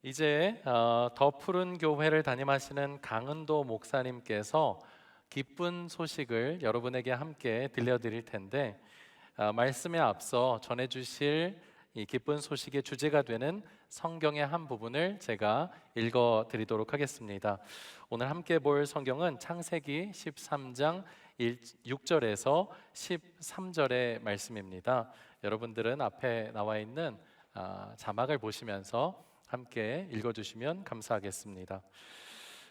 이제 더 푸른 교회를 담임하시는 강은도 목사님께서 기쁜 소식을 여러분에게 함께 들려드릴 텐데, 말씀에 앞서 전해주실 이 기쁜 소식의 주제가 되는 성경의 한 부분을 제가 읽어드리도록 하겠습니다. 오늘 함께 볼 성경은 창세기 13장 6절에서 13절의 말씀입니다. 여러분들은 앞에 나와 있는 자막을 보시면서 함께 읽어주시면 감사하겠습니다.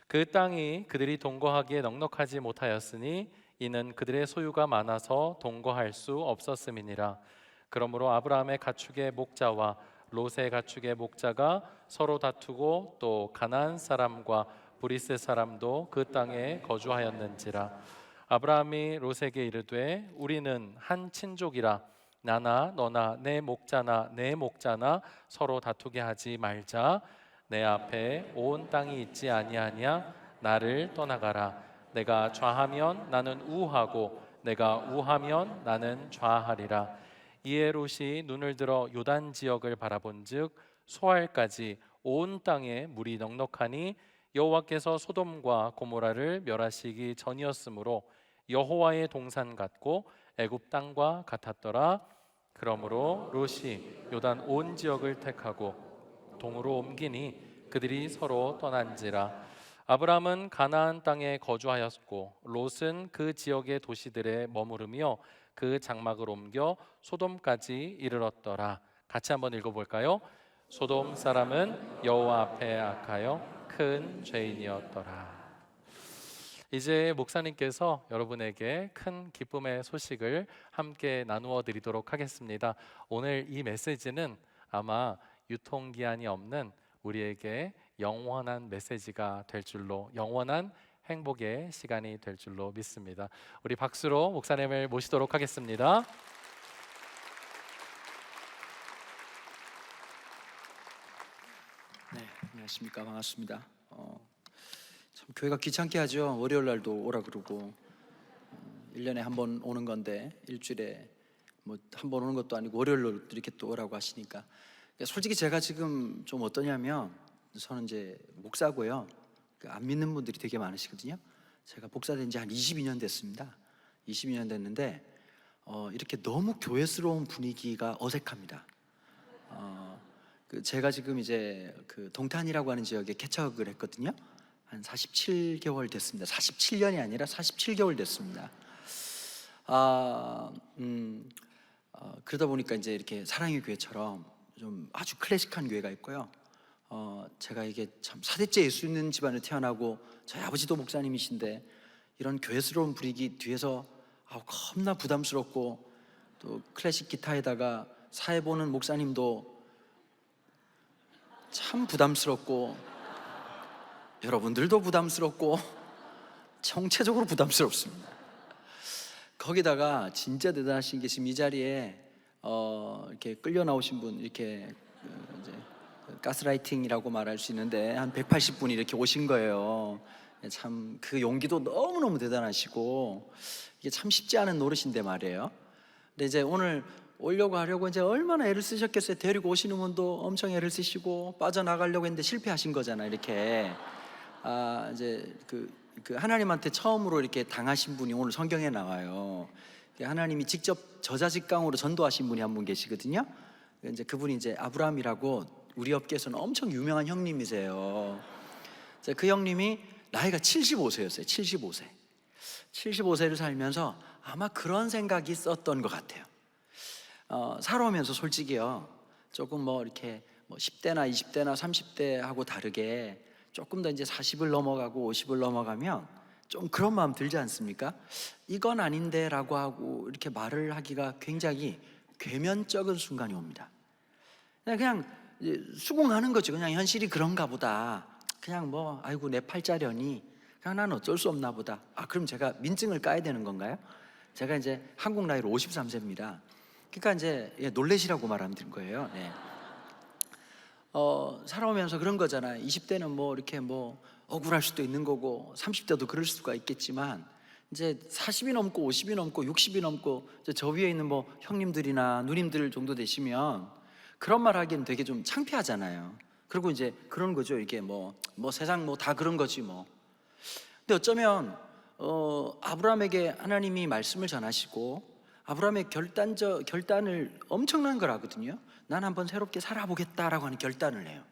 그 땅이 그들이 동거하기에 넉넉하지 못하였으니 이는 그들의 소유가 많아서 동거할 수 없었음이니라. 그러므로 아브라함의 가축의 목자와 롯의 가축의 목자가 서로 다투고 또 가나안 사람과 브리스 사람도 그 땅에 거주하였는지라. 아브라함이 롯에게 이르되 우리는 한 친족이라 나나 너나 내 목자나 내 목자나 서로 다투게 하지 말자. 내 앞에 온 땅이 있지 아니하냐. 나를 떠나가라. 내가 좌하면 나는 우하고 내가 우하면 나는 좌하리라. 이에 롯이 눈을 들어 요단 지역을 바라본즉 소알까지 온 땅에 물이 넉넉하니 여호와께서 소돔과 고모라를 멸하시기 전이었으므로 여호와의 동산 같고 애굽 땅과 같았더라. 그러므로 롯이 요단 온 지역을 택하고 동으로 옮기니 그들이 서로 떠난지라. 아브람은 가나안 땅에 거주하였고 롯은 그 지역의 도시들에 머무르며 그 장막을 옮겨 소돔까지 이르렀더라. 같이 한번 읽어볼까요? 소돔 사람은 여호와 앞에 악하여 큰 죄인이었더라. 이제 목사님께서 여러분에게 큰 기쁨의 소식을 함께 나누어 드리도록 하겠습니다. 오늘 이 메시지는 아마 유통기한이 없는 우리에게 영원한 메시지가 될 줄로, 영원한 행복의 시간이 될 줄로 믿습니다. 우리 박수로 목사님을 모시도록 하겠습니다. 네, 안녕하십니까. 반갑습니다. 참 교회가 귀찮게 하죠. 월요일 날도 오라 그러고 1년에 한 번 오는 건데 일주일에 뭐 한 번 오는 것도 아니고 월요일로 이렇게 또 오라고 하시니까 솔직히 제가 지금 좀 어떠냐면 저는 이제 목사고요. 안 믿는 분들이 되게 많으시거든요. 제가 목사된 지 한 22년 됐습니다. 22년 됐는데 이렇게 너무 교회스러운 분위기가 어색합니다. 제가 지금 이제 그 동탄이라고 하는 지역에 개척을 했거든요. 한 47개월 됐습니다. 47년이 아니라 47개월 됐습니다. 그러다 보니까 이제 이렇게 사랑의 교회처럼 좀 아주 클래식한 교회가 있고요. 제가 이게 참 4대째 예수 있는 집안에 태어나고 저희 아버지도 목사님이신데 이런 교회스러운 분위기 뒤에서 겁나 부담스럽고 또 클래식 기타에다가 사회 보는 목사님도 참 부담스럽고 여러분들도 부담스럽고 총체적으로 부담스럽습니다. 거기다가 진짜 대단하신 게 지금 이 자리에 이렇게 끌려 나오신 분, 이렇게 이제 가스라이팅이라고 말할 수 있는데 한 180분이 이렇게 오신 거예요. 참 그 용기도 너무너무 대단하시고 이게 참 쉽지 않은 노릇인데 말이에요. 근데 이제 오늘 오려고 하려고 이제 얼마나 애를 쓰셨겠어요. 데리고 오시는 분도 엄청 애를 쓰시고 빠져나가려고 했는데 실패하신 거잖아요. 이렇게 이제 그 하나님한테 처음으로 이렇게 당하신 분이 오늘 성경에 나와요. 하나님이 직접 저자직강으로 전도하신 분이 한 분 계시거든요. 이제 그분이 이제 아브라함이라고 우리 업계에서는 엄청 유명한 형님이세요. 그 형님이 나이가 75세였어요. 75세. 75세를 살면서 아마 그런 생각이 있었던 것 같아요. 살아오면서 솔직히요, 조금 뭐 이렇게 10대나 20대나 30대하고 다르게 조금 더 이제 40을 넘어가고 50을 넘어가면 좀 그런 마음 들지 않습니까? 이건 아닌데 라고 하고 이렇게 말을 하기가 굉장히 괴면적인 순간이 옵니다. 그냥 수긍하는 거죠. 그냥 현실이 그런가 보다. 그냥 뭐 아이고 내 팔자려니 그냥 난 어쩔 수 없나 보다. 그럼 제가 민증을 까야 되는 건가요? 제가 이제 한국 나이로 53세입니다. 그러니까 이제 놀래시라고 말하는 거예요. 네. 살아오면서 그런 거잖아요. 20대는 뭐 이렇게 뭐 억울할 수도 있는 거고 30대도 그럴 수가 있겠지만 이제 40이 넘고 50이 넘고 60이 넘고 저 위에 있는 뭐 형님들이나 누님들 정도 되시면 그런 말 하기엔 되게 좀 창피하잖아요. 그리고 이제 그런 거죠. 이게 뭐 세상 뭐 다 그런 거지 뭐. 근데 어쩌면 아브라함에게 하나님이 말씀을 전하시고 아브라함의 결단을 엄청난 걸 하거든요. 난 한번 새롭게 살아보겠다라고 하는 결단을 해요.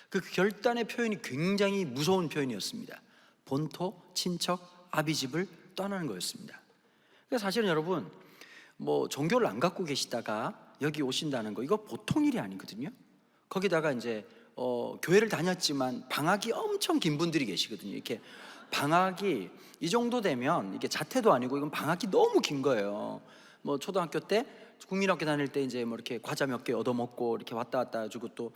그 결단의 표현이 굉장히 무서운 표현이었습니다. 본토, 친척, 아비 집을 떠나는 거였습니다. 그러니까 사실은 여러분 뭐 종교를 안 갖고 계시다가 여기 오신다는 거 이거 보통 일이 아니거든요. 거기다가 이제 교회를 다녔지만 방학이 엄청 긴 분들이 계시거든요. 이렇게 방학이 이 정도 되면 이게 자퇴도 아니고 이건 방학이 너무 긴 거예요. 뭐 초등학교 때 국민학교 다닐 때 이제 뭐 이렇게 과자 몇 개 얻어먹고 이렇게 왔다 갔다 해주고 또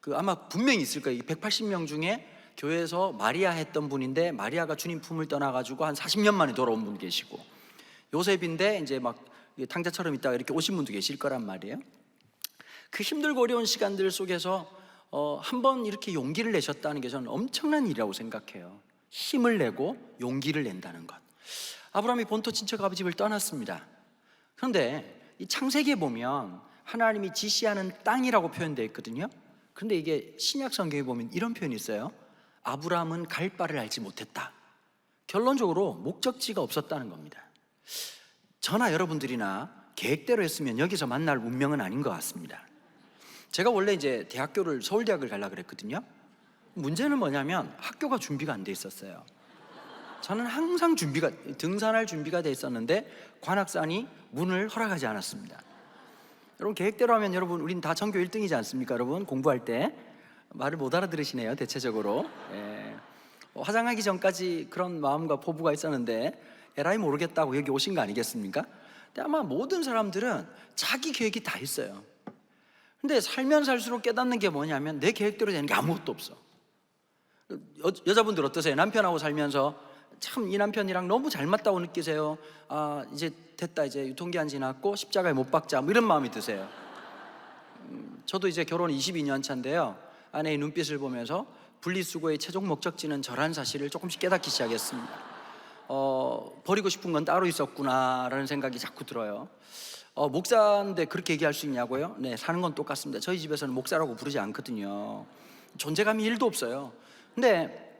그 아마 분명히 있을 거예요. 180명 중에 교회에서 마리아 했던 분인데 마리아가 주님 품을 떠나가지고 한 40년 만에 돌아온 분 계시고 요셉인데 이제 막 탕자처럼 있다가 이렇게 오신 분도 계실 거란 말이에요. 그 힘들고 어려운 시간들 속에서 한번 이렇게 용기를 내셨다는 게 저는 엄청난 일이라고 생각해요. 힘을 내고 용기를 낸다는 것. 아브라함이 본토 친척 아비 집을 떠났습니다. 그런데 이 창세기에 보면 하나님이 지시하는 땅이라고 표현되어 있거든요. 그런데 이게 신약 성경에 보면 이런 표현이 있어요. 아브라함은 갈 바를 알지 못했다. 결론적으로 목적지가 없었다는 겁니다. 저나 여러분들이나 계획대로 했으면 여기서 만날 운명은 아닌 것 같습니다. 제가 원래 이제 대학교를 서울대학을 가려고 그랬거든요. 문제는 뭐냐면 학교가 준비가 안 돼 있었어요. 저는 항상 등산할 준비가 돼 있었는데 관악산이 문을 허락하지 않았습니다. 여러분 계획대로 하면 여러분 우린 다 전교 1등이지 않습니까? 여러분 공부할 때 말을 못 알아들으시네요. 대체적으로 화장하기 전까지 그런 마음과 포부가 있었는데 에라이 모르겠다고 여기 오신 거 아니겠습니까? 근데 아마 모든 사람들은 자기 계획이 다 있어요. 근데 살면 살수록 깨닫는 게 뭐냐면 내 계획대로 되는 게 아무것도 없어. 여자분들 어떠세요? 남편하고 살면서 참 이 남편이랑 너무 잘 맞다고 느끼세요? 아 이제 됐다, 이제 유통기한 지났고 십자가에 못 박자, 뭐 이런 마음이 드세요? 저도 이제 결혼 22년 차인데요, 아내의 눈빛을 보면서 분리수거의 최종 목적지는 저라는 사실을 조금씩 깨닫기 시작했습니다. 버리고 싶은 건 따로 있었구나라는 생각이 자꾸 들어요. 목사인데 그렇게 얘기할 수 있냐고요? 네, 사는 건 똑같습니다. 저희 집에서는 목사라고 부르지 않거든요. 존재감이 1도 없어요. 근데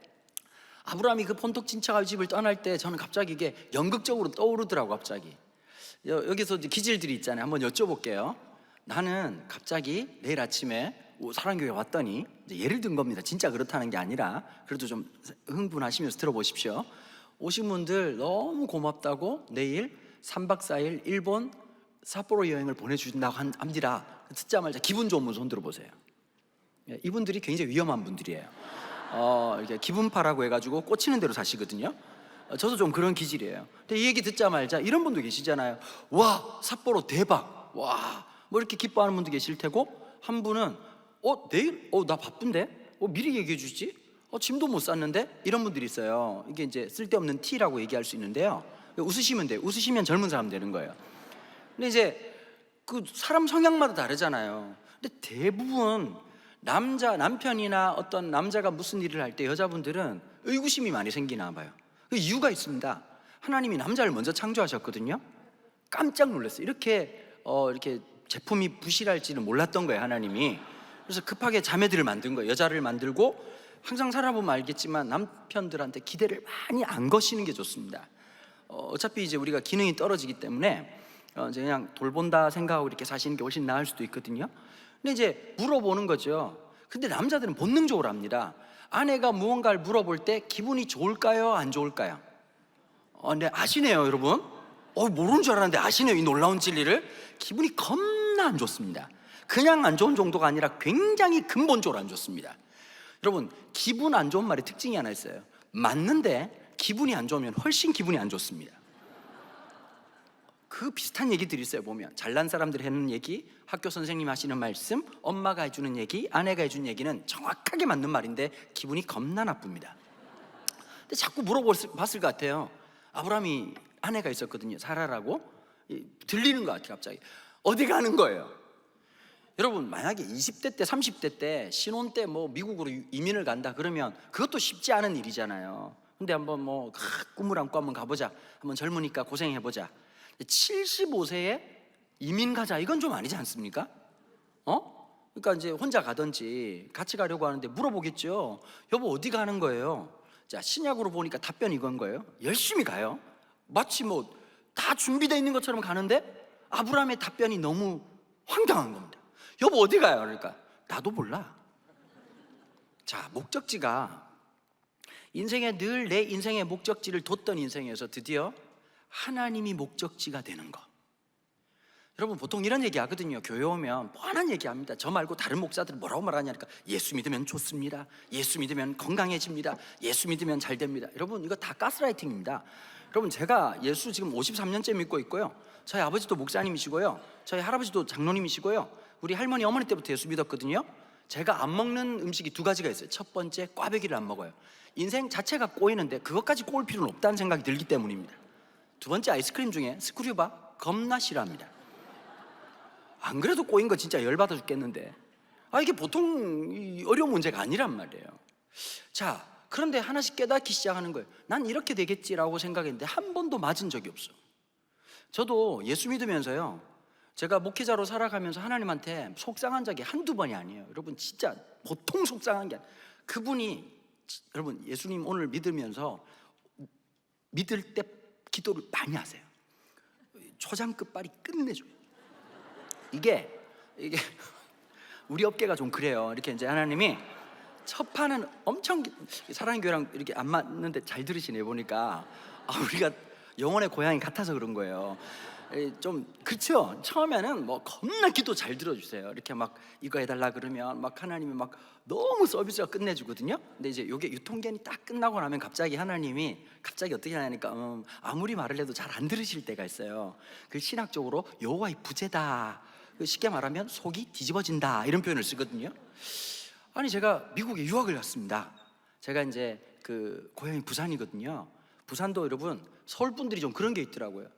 아브라함이 그 본토 친척 아비 집을 떠날 때 저는 갑자기 이게 연극적으로 떠오르더라고. 갑자기 여기서 이제 기질들이 있잖아요. 한번 여쭤볼게요. 나는 갑자기 내일 아침에 사랑교회 왔더니, 이제 예를 든 겁니다. 진짜 그렇다는 게 아니라 그래도 좀 흥분하시면서 들어보십시오. 오신 분들 너무 고맙다고 내일 3박 4일 일본 삿포로 여행을 보내주신다고 합니다. 듣자마자 기분 좋은 분 손 들어보세요. 이분들이 굉장히 위험한 분들이에요. 이렇게 기분파라고 해가지고 꽂히는 대로 사시거든요. 저도 좀 그런 기질이에요. 근데 이 얘기 듣자마자 이런 분도 계시잖아요. 와, 삿포로 대박. 와, 뭐 이렇게 기뻐하는 분도 계실 테고, 한 분은 내일 나 바쁜데 미리 얘기해 주지. 짐도 못 쌌는데, 이런 분들이 있어요. 이게 이제 쓸데없는 티라고 얘기할 수 있는데요. 웃으시면 돼요. 웃으시면 젊은 사람 되는 거예요. 근데 이제 그 사람 성향마다 다르잖아요. 근데 대부분 남편이나 어떤 남자가 무슨 일을 할 때 여자분들은 의구심이 많이 생기나 봐요. 그 이유가 있습니다. 하나님이 남자를 먼저 창조하셨거든요. 깜짝 놀랐어요. 이렇게 제품이 부실할지는 몰랐던 거예요, 하나님이. 그래서 급하게 자매들을 만든 거예요. 여자를 만들고, 항상 살아보면 알겠지만 남편들한테 기대를 많이 안 거시는 게 좋습니다. 어차피 이제 우리가 기능이 떨어지기 때문에 이제 그냥 돌본다 생각하고 이렇게 사시는 게 훨씬 나을 수도 있거든요. 근데 이제 물어보는 거죠. 근데 남자들은 본능적으로 합니다. 아내가 무언가를 물어볼 때 기분이 좋을까요? 안 좋을까요? 네, 아시네요, 여러분. 모르는 줄 알았는데 아시네요, 이 놀라운 진리를. 기분이 겁나 안 좋습니다. 그냥 안 좋은 정도가 아니라 굉장히 근본적으로 안 좋습니다. 여러분, 기분 안 좋은 말의 특징이 하나 있어요. 맞는데 기분이 안 좋으면 훨씬 기분이 안 좋습니다. 그 비슷한 얘기들이 있어요. 보면 잘난 사람들이 하는 얘기, 학교 선생님 하시는 말씀, 엄마가 해주는 얘기, 아내가 해주는 얘기는 정확하게 맞는 말인데 기분이 겁나 나쁩니다. 근데 자꾸 물어봤을 것 같아요. 아브라함이 아내가 있었거든요, 사라라고. 들리는 것 같아요. 갑자기 어디 가는 거예요? 여러분, 만약에 20대 때 30대 때 신혼 때 뭐 미국으로 이민을 간다 그러면 그것도 쉽지 않은 일이잖아요. 근데 한번 꿈을 안고 한번 가보자, 한번 젊으니까 고생해보자. 75세에 이민 가자, 이건 좀 아니지 않습니까? 그러니까 이제 혼자 가든지 같이 가려고 하는데 물어보겠죠. 여보 어디 가는 거예요? 자, 신약으로 보니까 답변이 이건 거예요. 열심히 가요. 마치 뭐 다 준비되어 있는 것처럼 가는데 아브라함의 답변이 너무 황당한 겁니다. 여보 어디 가요? 그러니까 나도 몰라. 자, 목적지가 인생에 늘 내 인생의 목적지를 뒀던 인생에서 드디어 하나님이 목적지가 되는 거. 여러분 보통 이런 얘기 하거든요. 교회 오면 뻔한 얘기 합니다. 저 말고 다른 목사들은 뭐라고 말하냐니까 예수 믿으면 좋습니다. 예수 믿으면 건강해집니다. 예수 믿으면 잘 됩니다. 여러분 이거 다 가스라이팅입니다. 여러분 제가 예수 지금 53년째 믿고 있고요. 저희 아버지도 목사님이시고요. 저희 할아버지도 장로님이시고요. 우리 할머니 어머니 때부터 예수 믿었거든요. 제가 안 먹는 음식이 두 가지가 있어요. 첫 번째, 꽈배기를 안 먹어요. 인생 자체가 꼬이는데 그것까지 꼬일 필요는 없다는 생각이 들기 때문입니다. 두 번째, 아이스크림 중에 스크류바 겁나 싫어합니다. 안 그래도 꼬인 거 진짜 열받아 죽겠는데 이게 보통 어려운 문제가 아니란 말이에요. 자, 그런데 하나씩 깨닫기 시작하는 거예요. 난 이렇게 되겠지라고 생각했는데 한 번도 맞은 적이 없어. 저도 예수 믿으면서요, 제가 목회자로 살아가면서 하나님한테 속상한 적이 한두 번이 아니에요. 여러분 진짜 보통 속상한 게 아니에요. 그분이, 여러분 예수님 오늘 믿으면서 믿을 때 기도를 많이 하세요. 초장 끝발이 끝내줘요. 이게 우리 업계가 좀 그래요. 이렇게 이제 하나님이 첫 판은 엄청 사랑의 교회랑 이렇게 안 맞는데 잘 들으시네 보니까 우리가 영혼의 고향이 같아서 그런 거예요. 좀 그렇죠. 처음에는 뭐 겁나 기도 잘 들어주세요. 이렇게 막 이거 해달라 그러면 막 하나님이 막 너무 서비스가 끝내주거든요. 근데 이제 이게 유통기한이 딱 끝나고 나면 갑자기 하나님이 갑자기 어떻게 하냐니까 아무리 말을 해도 잘 안 들으실 때가 있어요. 그 신학적으로 여호와의 부재다, 쉽게 말하면 속이 뒤집어진다 이런 표현을 쓰거든요. 아니 제가 미국에 유학을 갔습니다. 제가 이제 그 고향이 부산이거든요. 부산도 여러분 서울 분들이 좀 그런 게 있더라고요.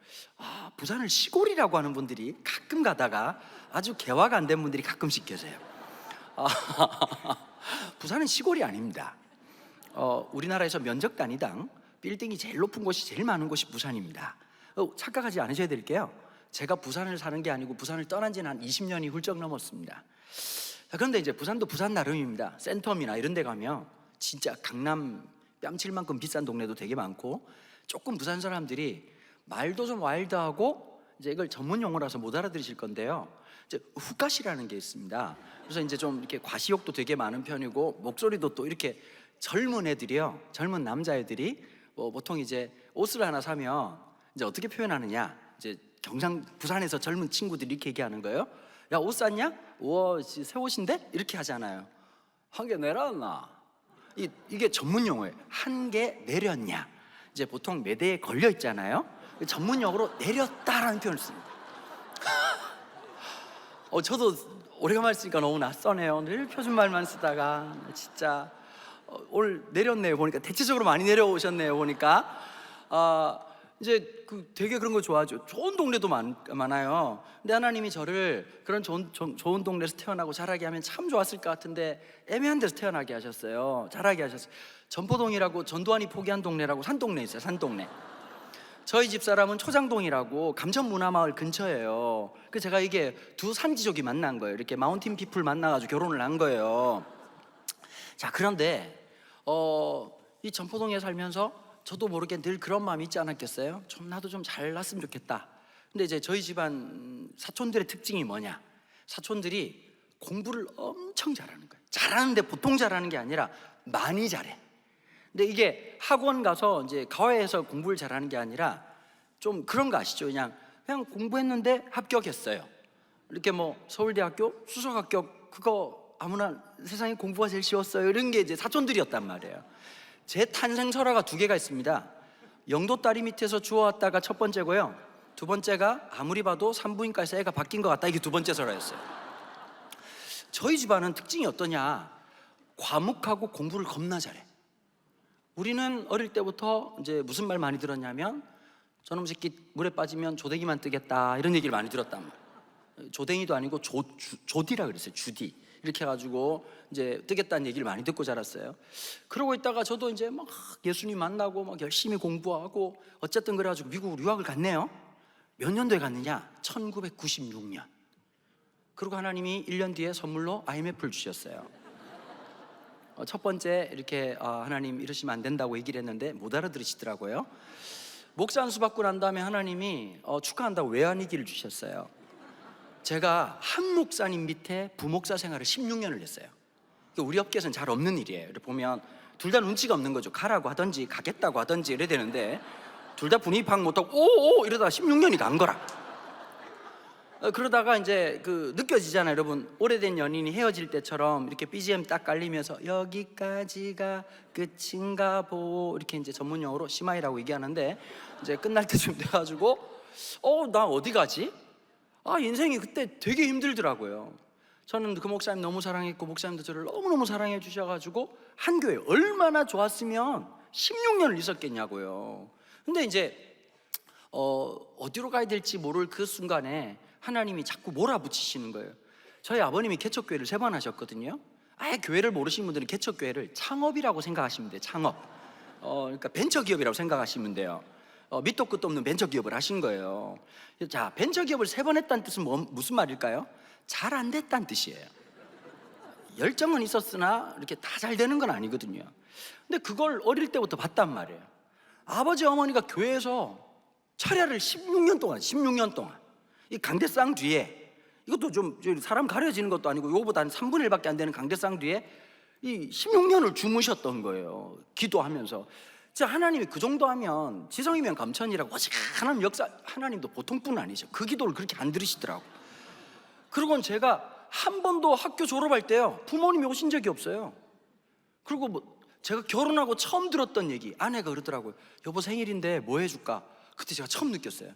부산을 시골이라고 하는 분들이 가끔 가다가 아주 개화가 안 된 분들이 가끔씩 계세요. 부산은 시골이 아닙니다. 우리나라에서 면적 단위당 빌딩이 제일 높은 곳이 제일 많은 곳이 부산입니다. 착각하지 않으셔야 될게요. 제가 부산을 사는 게 아니고 부산을 떠난 지는 한 20년이 훌쩍 넘었습니다. 그런데 이제 부산도 부산 나름입니다. 센텀이나 이런 데 가면 진짜 강남 뺨칠 만큼 비싼 동네도 되게 많고, 조금 부산 사람들이 말도 좀 와일드하고 이제 이걸 전문 용어라서 못 알아들으실 건데요. 이제 후카시라는 게 있습니다. 그래서 이제 좀 이렇게 과시욕도 되게 많은 편이고 목소리도 또 이렇게 젊은 애들이요, 젊은 남자애들이 보통 이제 옷을 하나 사면 이제 어떻게 표현하느냐, 이제 경상 부산에서 젊은 친구들이 이렇게 얘기하는 거예요. 야, 옷 샀냐? 우와, 새 옷인데? 이렇게 하잖아요. 한 개 내렸나? 이게 전문 용어예요. 한 개 내렸냐? 이제 보통 매대에 걸려 있잖아요. 전문 용어로 내렸다라는 표현을 씁니다. 저도 오래간만에 쓰니까 너무 낯서네요. 늘 표준말만 쓰다가 진짜 오늘 내렸네요. 보니까 대체적으로 많이 내려오셨네요. 보니까 이제 되게 그런 거 좋아하죠. 좋은 동네도 많아요. 근데 하나님이 저를 그런 좋은 동네에서 태어나고 자라게 하면 참 좋았을 것 같은데 애매한 데서 태어나게 하셨어요. 자라게 하셨어요. 전포동이라고 전두환이 포기한 동네라고 산동네 있어요. 산동네. 저희 집사람은 초장동이라고 감천문화마을 근처예요. 그래서 제가 이게 두 산지족이 만난 거예요. 이렇게 마운틴 피플 만나가지고 결혼을 한 거예요. 자, 그런데 이 전포동에 살면서 저도 모르게 늘 그런 마음이 있지 않았겠어요? 나도 좀 잘났으면 좋겠다. 근데 이제 저희 집안 사촌들의 특징이 뭐냐? 사촌들이 공부를 엄청 잘하는 거예요. 잘하는데 보통 잘하는 게 아니라 많이 잘해. 근데 이게 학원 가서 이제 과외해서 공부를 잘하는 게 아니라 좀 그런 거 아시죠? 그냥 공부했는데 합격했어요. 이렇게 뭐 서울대학교 수석 합격, 그거 아무나 세상에 공부가 제일 쉬웠어요. 이런 게 이제 사촌들이었단 말이에요. 제 탄생 설화가 두 개가 있습니다. 영도 다리 밑에서 주워왔다가 첫 번째고요, 두 번째가 아무리 봐도 산부인과에서 애가 바뀐 것 같다, 이게 두 번째 설화였어요. 저희 집안은 특징이 어떠냐? 과묵하고 공부를 겁나 잘해. 우리는 어릴 때부터 이제 무슨 말 많이 들었냐면 저놈 새끼 물에 빠지면 조댕이만 뜨겠다, 이런 얘기를 많이 들었단 말이에요. 조댕이도 아니고 조디라 그랬어요. 주디. 이렇게 해가지고 이제 뜨겠다는 얘기를 많이 듣고 자랐어요. 그러고 있다가 저도 이제 막 예수님 만나고 막 열심히 공부하고 어쨌든 그래가지고 미국으로 유학을 갔네요. 몇 년도에 갔느냐? 1996년. 그리고 하나님이 1년 뒤에 선물로 IMF를 주셨어요. 첫 번째 이렇게 하나님 이러시면 안 된다고 얘기를 했는데 못 알아들으시더라고요. 목사 안수 받고 난 다음에 하나님이 축하한다고 외환위기를 주셨어요. 제가 한 목사님 밑에 부목사 생활을 16년을 했어요. 우리 업계에서는 잘 없는 일이에요. 이렇게 보면 둘 다 눈치가 없는 거죠. 가라고 하든지 가겠다고 하든지 이래야 되는데 둘 다 분위기 파악 못하고 오오 이러다가 16년이 간 거라. 그러다가 이제 느껴지잖아요, 여러분. 오래된 연인이 헤어질 때처럼 이렇게 BGM 딱 깔리면서 여기까지가 끝인가 보 이렇게 이제 전문용어로 시마이라고 얘기하는데 이제 끝날 때쯤 돼가지고 나 어디 가지? 인생이 그때 되게 힘들더라고요. 저는 그 목사님 너무 사랑했고 목사님도 저를 너무너무 사랑해 주셔가지고 한 교회 얼마나 좋았으면 16년을 있었겠냐고요. 근데 이제 어디로 가야 될지 모를 그 순간에 하나님이 자꾸 몰아붙이시는 거예요. 저희 아버님이 개척교회를 3번 하셨거든요. 아예 교회를 모르시는 분들은 개척교회를 창업이라고 생각하시면 돼요. 창업. 그러니까 벤처기업이라고 생각하시면 돼요. 밑도 끝도 없는 벤처기업을 하신 거예요. 자, 벤처기업을 3번 했다는 뜻은 무슨 말일까요? 잘 안 됐다는 뜻이에요. 열정은 있었으나 이렇게 다 잘 되는 건 아니거든요. 근데 그걸 어릴 때부터 봤단 말이에요. 아버지 어머니가 교회에서 철야를 16년 동안 이 강대상 뒤에, 이것도 좀 사람 가려지는 것도 아니고 이거보다 한 3분의 1밖에 안 되는 강대상 뒤에 이 16년을 주무셨던 거예요. 기도하면서. 자, 하나님이 그 정도 하면 지성이면 감천이라고 어지간한 역사, 하나님도 보통 분 아니죠. 그 기도를 그렇게 안 들으시더라고. 그리고 제가 한 번도 학교 졸업할 때요 부모님이 오신 적이 없어요. 그리고 제가 결혼하고 처음 들었던 얘기, 아내가 그러더라고요. 여보 생일인데 뭐 해줄까? 그때 제가 처음 느꼈어요.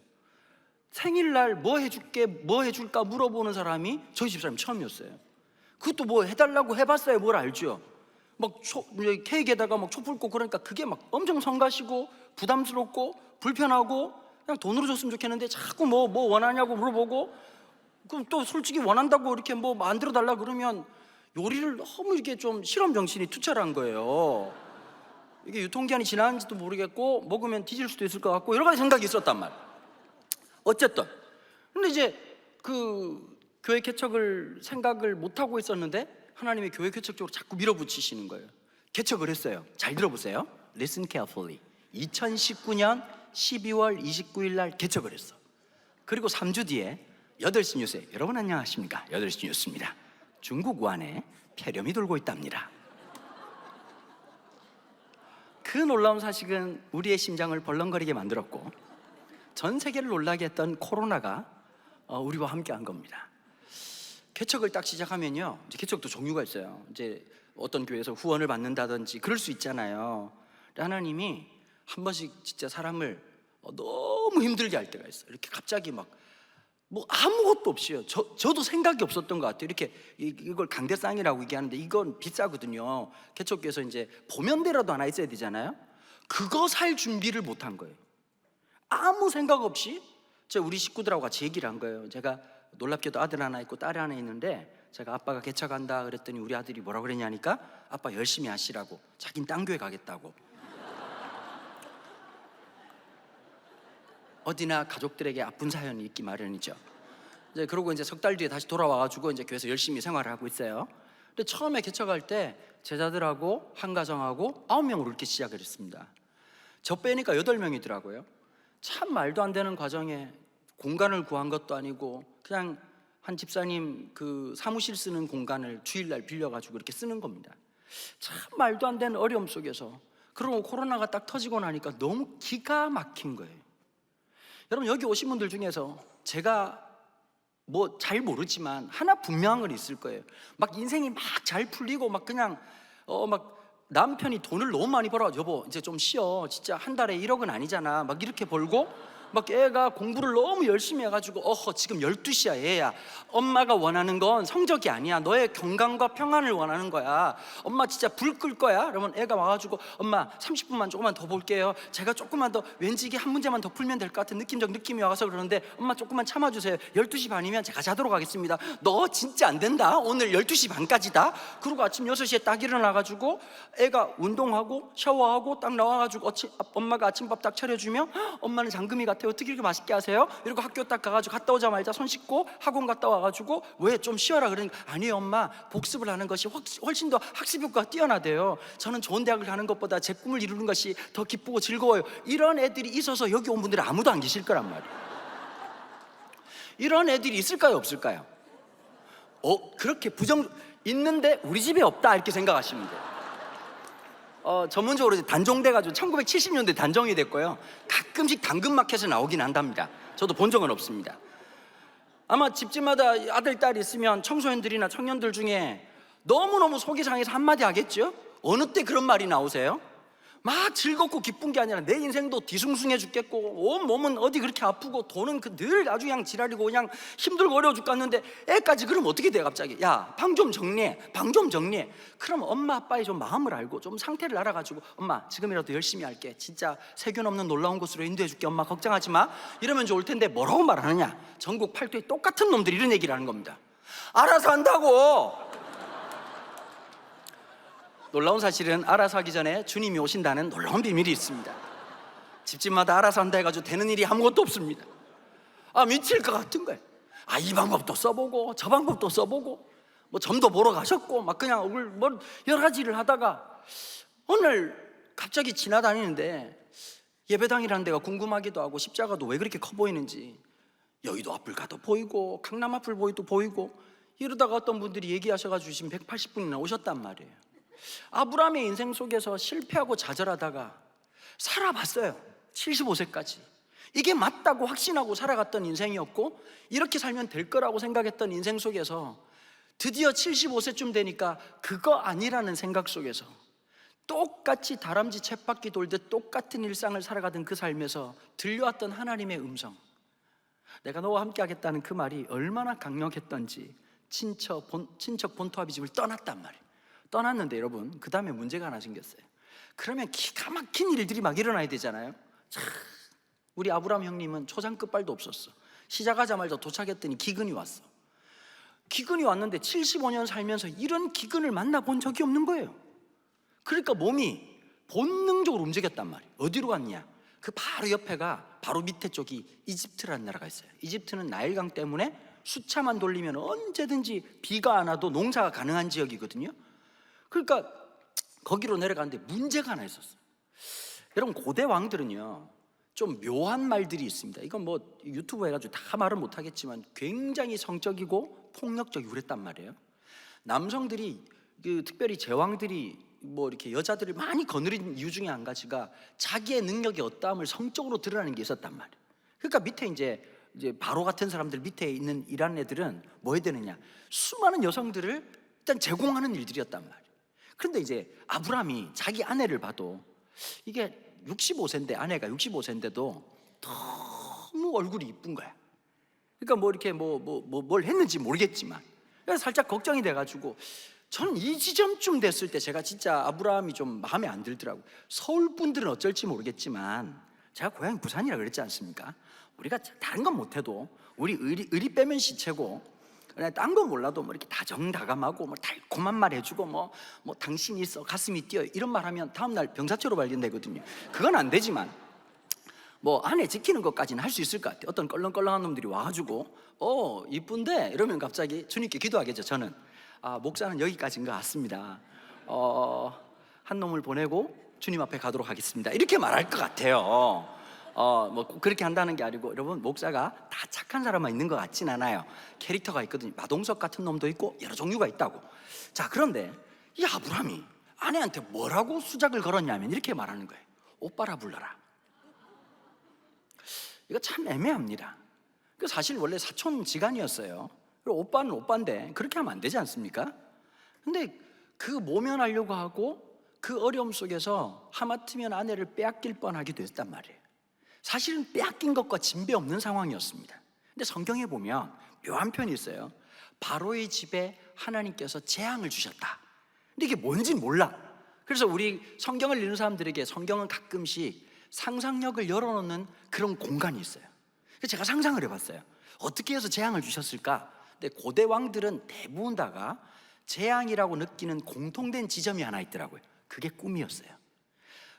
생일날 뭐 해줄게, 뭐 해줄까 물어보는 사람이 저희 집사람이 처음이었어요. 그것도 뭐 해달라고 해봤어요. 뭘 알죠. 케이크에다가 촛불 꽂고 그러니까 그게 엄청 성가시고 부담스럽고 불편하고 그냥 돈으로 줬으면 좋겠는데 자꾸 뭐 원하냐고 물어보고, 그럼 또 솔직히 원한다고 이렇게 만들어 달라 그러면 요리를 너무 이렇게 좀 실험 정신이 투철한 거예요. 이게 유통기한이 지났는지도 모르겠고 먹으면 뒤질 수도 있을 것 같고 여러 가지 생각이 있었단 말이에요. 어쨌든 근데 이제 교회 개척을 생각을 못 하고 있었는데 하나님이 교회 개척 쪽으로 자꾸 밀어붙이시는 거예요. 개척을 했어요. 잘 들어보세요. Listen carefully. 2019년 12월 29일 날 개척을 했어. 그리고 3주 뒤에 8시 뉴스에, 여러분 안녕하십니까? 8시 뉴스입니다. 중국 우한에 폐렴이 돌고 있답니다. 그 놀라운 사실은 우리의 심장을 벌렁거리게 만들었고 전 세계를 놀라게 했던 코로나가 우리와 함께 한 겁니다. 개척을 딱 시작하면요, 이제 개척도 종류가 있어요. 이제 어떤 교회에서 후원을 받는다든지 그럴 수 있잖아요. 하나님이 한 번씩 진짜 사람을 너무 힘들게 할 때가 있어요. 이렇게 갑자기 아무것도 없이요. 저도 생각이 없었던 것 같아요. 이렇게 이걸 강대상이라고 얘기하는데 이건 비싸거든요. 개척교회에서 이제 보면대라도 하나 있어야 되잖아요. 그거 살 준비를 못 한 거예요. 아무 생각 없이 우리 식구들하고 같이 얘기를 한 거예요. 제가 놀랍게도 아들 하나 있고 딸 하나 있는데 제가 아빠가 개척한다 그랬더니 우리 아들이 뭐라 그랬냐니까 아빠 열심히 하시라고, 자긴 딴 교회 가겠다고. 어디나 가족들에게 아픈 사연이 있기 마련이죠. 이제 그러고 이제 석 달 뒤에 다시 돌아와가지고 이제 교회에서 열심히 생활을 하고 있어요. 근데 처음에 개척할 때 제자들하고 한 가정하고 9명으로 이렇게 시작을 했습니다. 저 빼니까 8명이더라고요. 참 말도 안 되는 과정에 공간을 구한 것도 아니고 그냥 한 집사님 사무실 쓰는 공간을 주일날 빌려가지고 이렇게 쓰는 겁니다. 참 말도 안 되는 어려움 속에서. 그리고 코로나가 딱 터지고 나니까 너무 기가 막힌 거예요. 여러분 여기 오신 분들 중에서 제가 잘 모르지만 하나 분명한 건 있을 거예요. 인생이 잘 풀리고 그냥 남편이 돈을 너무 많이 벌어, 여보 이제 좀 쉬어, 진짜 한 달에 1억은 아니잖아, 이렇게 벌고 애가 공부를 너무 열심히 해가지고 지금 12시야 얘야, 엄마가 원하는 건 성적이 아니야, 너의 건강과 평안을 원하는 거야, 엄마 진짜 불 끌 거야. 그러면 애가 와가지고 엄마 30분만 조금만 더 볼게요, 제가 조금만 더, 왠지 이게 한 문제만 더 풀면 될 것 같은 느낌적 느낌이 와서 그러는데 엄마 조금만 참아주세요, 12시 반이면 제가 자도록 하겠습니다. 너 진짜 안 된다, 오늘 12시 반까지다. 그리고 아침 6시에 딱 일어나가지고 애가 운동하고 샤워하고 딱 나와가지고 엄마가 아침밥 딱 차려주면 엄마는 잠금이가 같아요. 어떻게 이렇게 맛있게 하세요? 이러고 학교 딱 가가지고 갔다 오자마자 손 씻고 학원 갔다 와가지고 왜 좀 쉬어라 그러니까 아니에요 엄마, 복습을 하는 것이 훨씬 더 학습 효과가 뛰어나대요. 저는 좋은 대학을 가는 것보다 제 꿈을 이루는 것이 더 기쁘고 즐거워요. 이런 애들이 있어서 여기 온 분들은 아무도 안 계실 거란 말이에요. 이런 애들이 있을까요 없을까요? 그렇게 있는데 우리 집에 없다 이렇게 생각하시면 돼요. 전문적으로 이제 단종돼가지고 1970년대 단종이 됐고요. 가끔씩 당근마켓에 나오긴 한답니다. 저도 본 적은 없습니다. 아마 집집마다 아들, 딸이 있으면 청소년들이나 청년들 중에 너무너무 속이 상해서 한마디 하겠죠? 어느 때 그런 말이 나오세요? 막 즐겁고 기쁜 게 아니라 내 인생도 뒤숭숭해 죽겠고 온 몸은 어디 그렇게 아프고 돈은 늘 아주 그냥 지랄이고 그냥 힘들고 어려워 죽겠는데 애까지 그러면 어떻게 돼 갑자기? 야, 방 좀 정리해, 방 좀 정리해. 그럼 엄마 아빠의 좀 마음을 알고 좀 상태를 알아가지고 엄마 지금이라도 열심히 할게, 진짜 세균 없는 놀라운 곳으로 인도해 줄게, 엄마 걱정하지 마, 이러면 좋을 텐데 뭐라고 말하느냐? 전국 팔도에 똑같은 놈들이 이런 얘기를 하는 겁니다. 알아서 한다고. 놀라운 사실은 알아서 하기 전에 주님이 오신다는 놀라운 비밀이 있습니다. 집집마다 알아서 한다 해가지고 되는 일이 아무것도 없습니다. 미칠 것 같은 거예요. 이 방법도 써보고 저 방법도 써보고 뭐 점도 보러 가셨고 막 그냥 뭐 여러 가지 일을 하다가 오늘 갑자기 지나다니는데 예배당이라는 데가 궁금하기도 하고 십자가도 왜 그렇게 커 보이는지 여의도 앞을 가도 보이고 강남 앞을 보이고 이러다가 어떤 분들이 얘기하셔가지고 지금 180분이나 오셨단 말이에요. 아브라함의 인생 속에서 실패하고 좌절하다가 살아봤어요. 75세까지 이게 맞다고 확신하고 살아갔던 인생이었고 이렇게 살면 될 거라고 생각했던 인생 속에서 드디어 75세쯤 되니까 그거 아니라는 생각 속에서 똑같이 다람쥐 쳇바퀴 돌듯 똑같은 일상을 살아가던 그 삶에서 들려왔던 하나님의 음성, 내가 너와 함께 하겠다는 그 말이 얼마나 강력했던지 친척 본토아비 집을 떠났단 말이에요. 떠났는데 여러분, 그 다음에 문제가 하나 생겼어요. 그러면 기가 막힌 일들이 막 일어나야 되잖아요. 우리 아브라함 형님은 초장 끝발도 없었어. 시작하자마자 도착했더니 기근이 왔어. 기근이 왔는데 75년 살면서 이런 기근을 만나본 적이 없는 거예요. 그러니까 몸이 본능적으로 움직였단 말이에요. 어디로 갔냐? 그 바로 옆에가, 바로 밑에 쪽이 이집트라는 나라가 있어요. 이집트는 나일강 때문에 수차만 돌리면 언제든지 비가 안 와도 농사가 가능한 지역이거든요. 그러니까 거기로 내려가는데 문제가 하나 있었어요. 여러분, 고대 왕들은요 좀 묘한 말들이 있습니다. 이건 뭐 유튜브 해가지고 다 말은 못하겠지만 굉장히 성적이고 폭력적이고 그랬단 말이에요. 남성들이 특별히 제왕들이 뭐 이렇게 여자들을 많이 거느린 이유 중에 한 가지가 자기의 능력의 어떠함을 성적으로 드러내는 게 있었단 말이에요. 그러니까 밑에 이제 바로 같은 사람들 밑에 있는 이란 애들은 뭐 해야 되느냐? 수많은 여성들을 일단 제공하는 일들이었단 말이에요. 그런데 이제 아브라함이 자기 아내를 봐도 이게 65세인데 아내가 65세인데도 너무 얼굴이 이쁜 거야. 그러니까 뭐 이렇게 뭘 했는지 모르겠지만 그래서 살짝 걱정이 돼가지고 저는 이 지점쯤 됐을 때 제가 진짜 아브라함이 좀 마음에 안 들더라고요. 서울 분들은 어쩔지 모르겠지만 제가 고향이 부산이라 그랬지 않습니까? 우리가 다른 건 못해도 우리 의리 빼면 시체고 딴 거 몰라도 뭐 이렇게 다정다감하고 뭐 달콤한 말 해주고 뭐 당신이 있어 가슴이 뛰어 이런 말 하면 다음날 병사처로 발견되거든요. 그건 안 되지만 뭐 아내 지키는 것까지는 할 수 있을 것 같아요. 어떤 껄렁껄렁한 놈들이 와가지고 이쁜데 이러면 갑자기 주님께 기도하겠죠. 저는 목사는 여기까지인 것 같습니다. 한 놈을 보내고 주님 앞에 가도록 하겠습니다. 이렇게 말할 것 같아요. 뭐 그렇게 한다는 게 아니고 여러분, 목사가 다 착한 사람만 있는 것 같진 않아요. 캐릭터가 있거든요. 마동석 같은 놈도 있고 여러 종류가 있다고. 자, 그런데 이 아브라함이 아내한테 뭐라고 수작을 걸었냐면 이렇게 말하는 거예요. 오빠라 불러라. 이거 참 애매합니다. 사실 원래 사촌지간이었어요. 그리고 오빠는 오빠인데 그렇게 하면 안 되지 않습니까? 근데 그 모면하려고 하고 그 어려움 속에서 하마터면 아내를 빼앗길 뻔하기도 했단 말이에요. 사실은 빼앗긴 것과 진배 없는 상황이었습니다. 근데 성경에 보면 묘한 편이 있어요. 바로의 집에 하나님께서 재앙을 주셨다. 근데 이게 뭔지 몰라. 그래서 우리 성경을 읽는 사람들에게 성경은 가끔씩 상상력을 열어놓는 그런 공간이 있어요. 그래서 제가 상상을 해봤어요. 어떻게 해서 재앙을 주셨을까? 근데 고대 왕들은 대부분 다가 재앙이라고 느끼는 공통된 지점이 하나 있더라고요. 그게 꿈이었어요.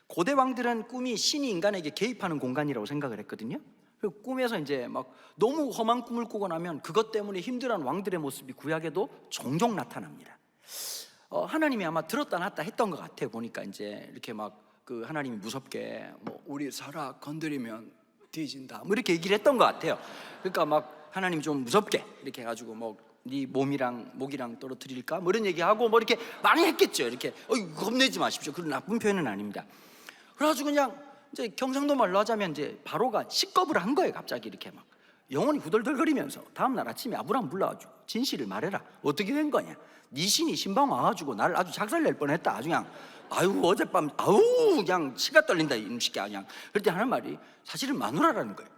고대 왕들은 꿈이 신이 인간에게 개입하는 공간이라고 생각을 했거든요. 그 꿈에서 이제 막 너무 험한 꿈을 꾸고 나면 그것 때문에 힘들어하는 왕들의 모습이 구약에도 종종 나타납니다. 하나님이 아마 들었다 놨다 했던 것 같아요. 보니까 이제 이렇게 막 그 하나님이 무섭게 뭐 우리 사라 건드리면 뒤진다 뭐 이렇게 얘기를 했던 것 같아요. 그러니까 막 하나님 좀 무섭게 이렇게 해가지고 뭐 네 몸이랑 목이랑 떨어뜨릴까 뭐 이런 얘기하고 뭐 이렇게 많이 했겠죠. 이렇게 겁내지 마십시오. 그런 나쁜 표현은 아닙니다. 그래가지고 그냥 이제 경상도 말로 하자면 이제 바로가 식겁을 한 거예요. 갑자기 이렇게 막 영혼이 후덜덜거리면서 다음날 아침에 아브라함 불러가지고 진실을 말해라. 어떻게 된 거냐? 네 신이 신방 와가지고 나를 아주 작살낼 뻔했다. 아주 그냥 아유 어젯밤 아우 그냥 치가 떨린다 이 새끼야 그냥. 그럴 때 하는 말이 사실은 마누라라는 거예요.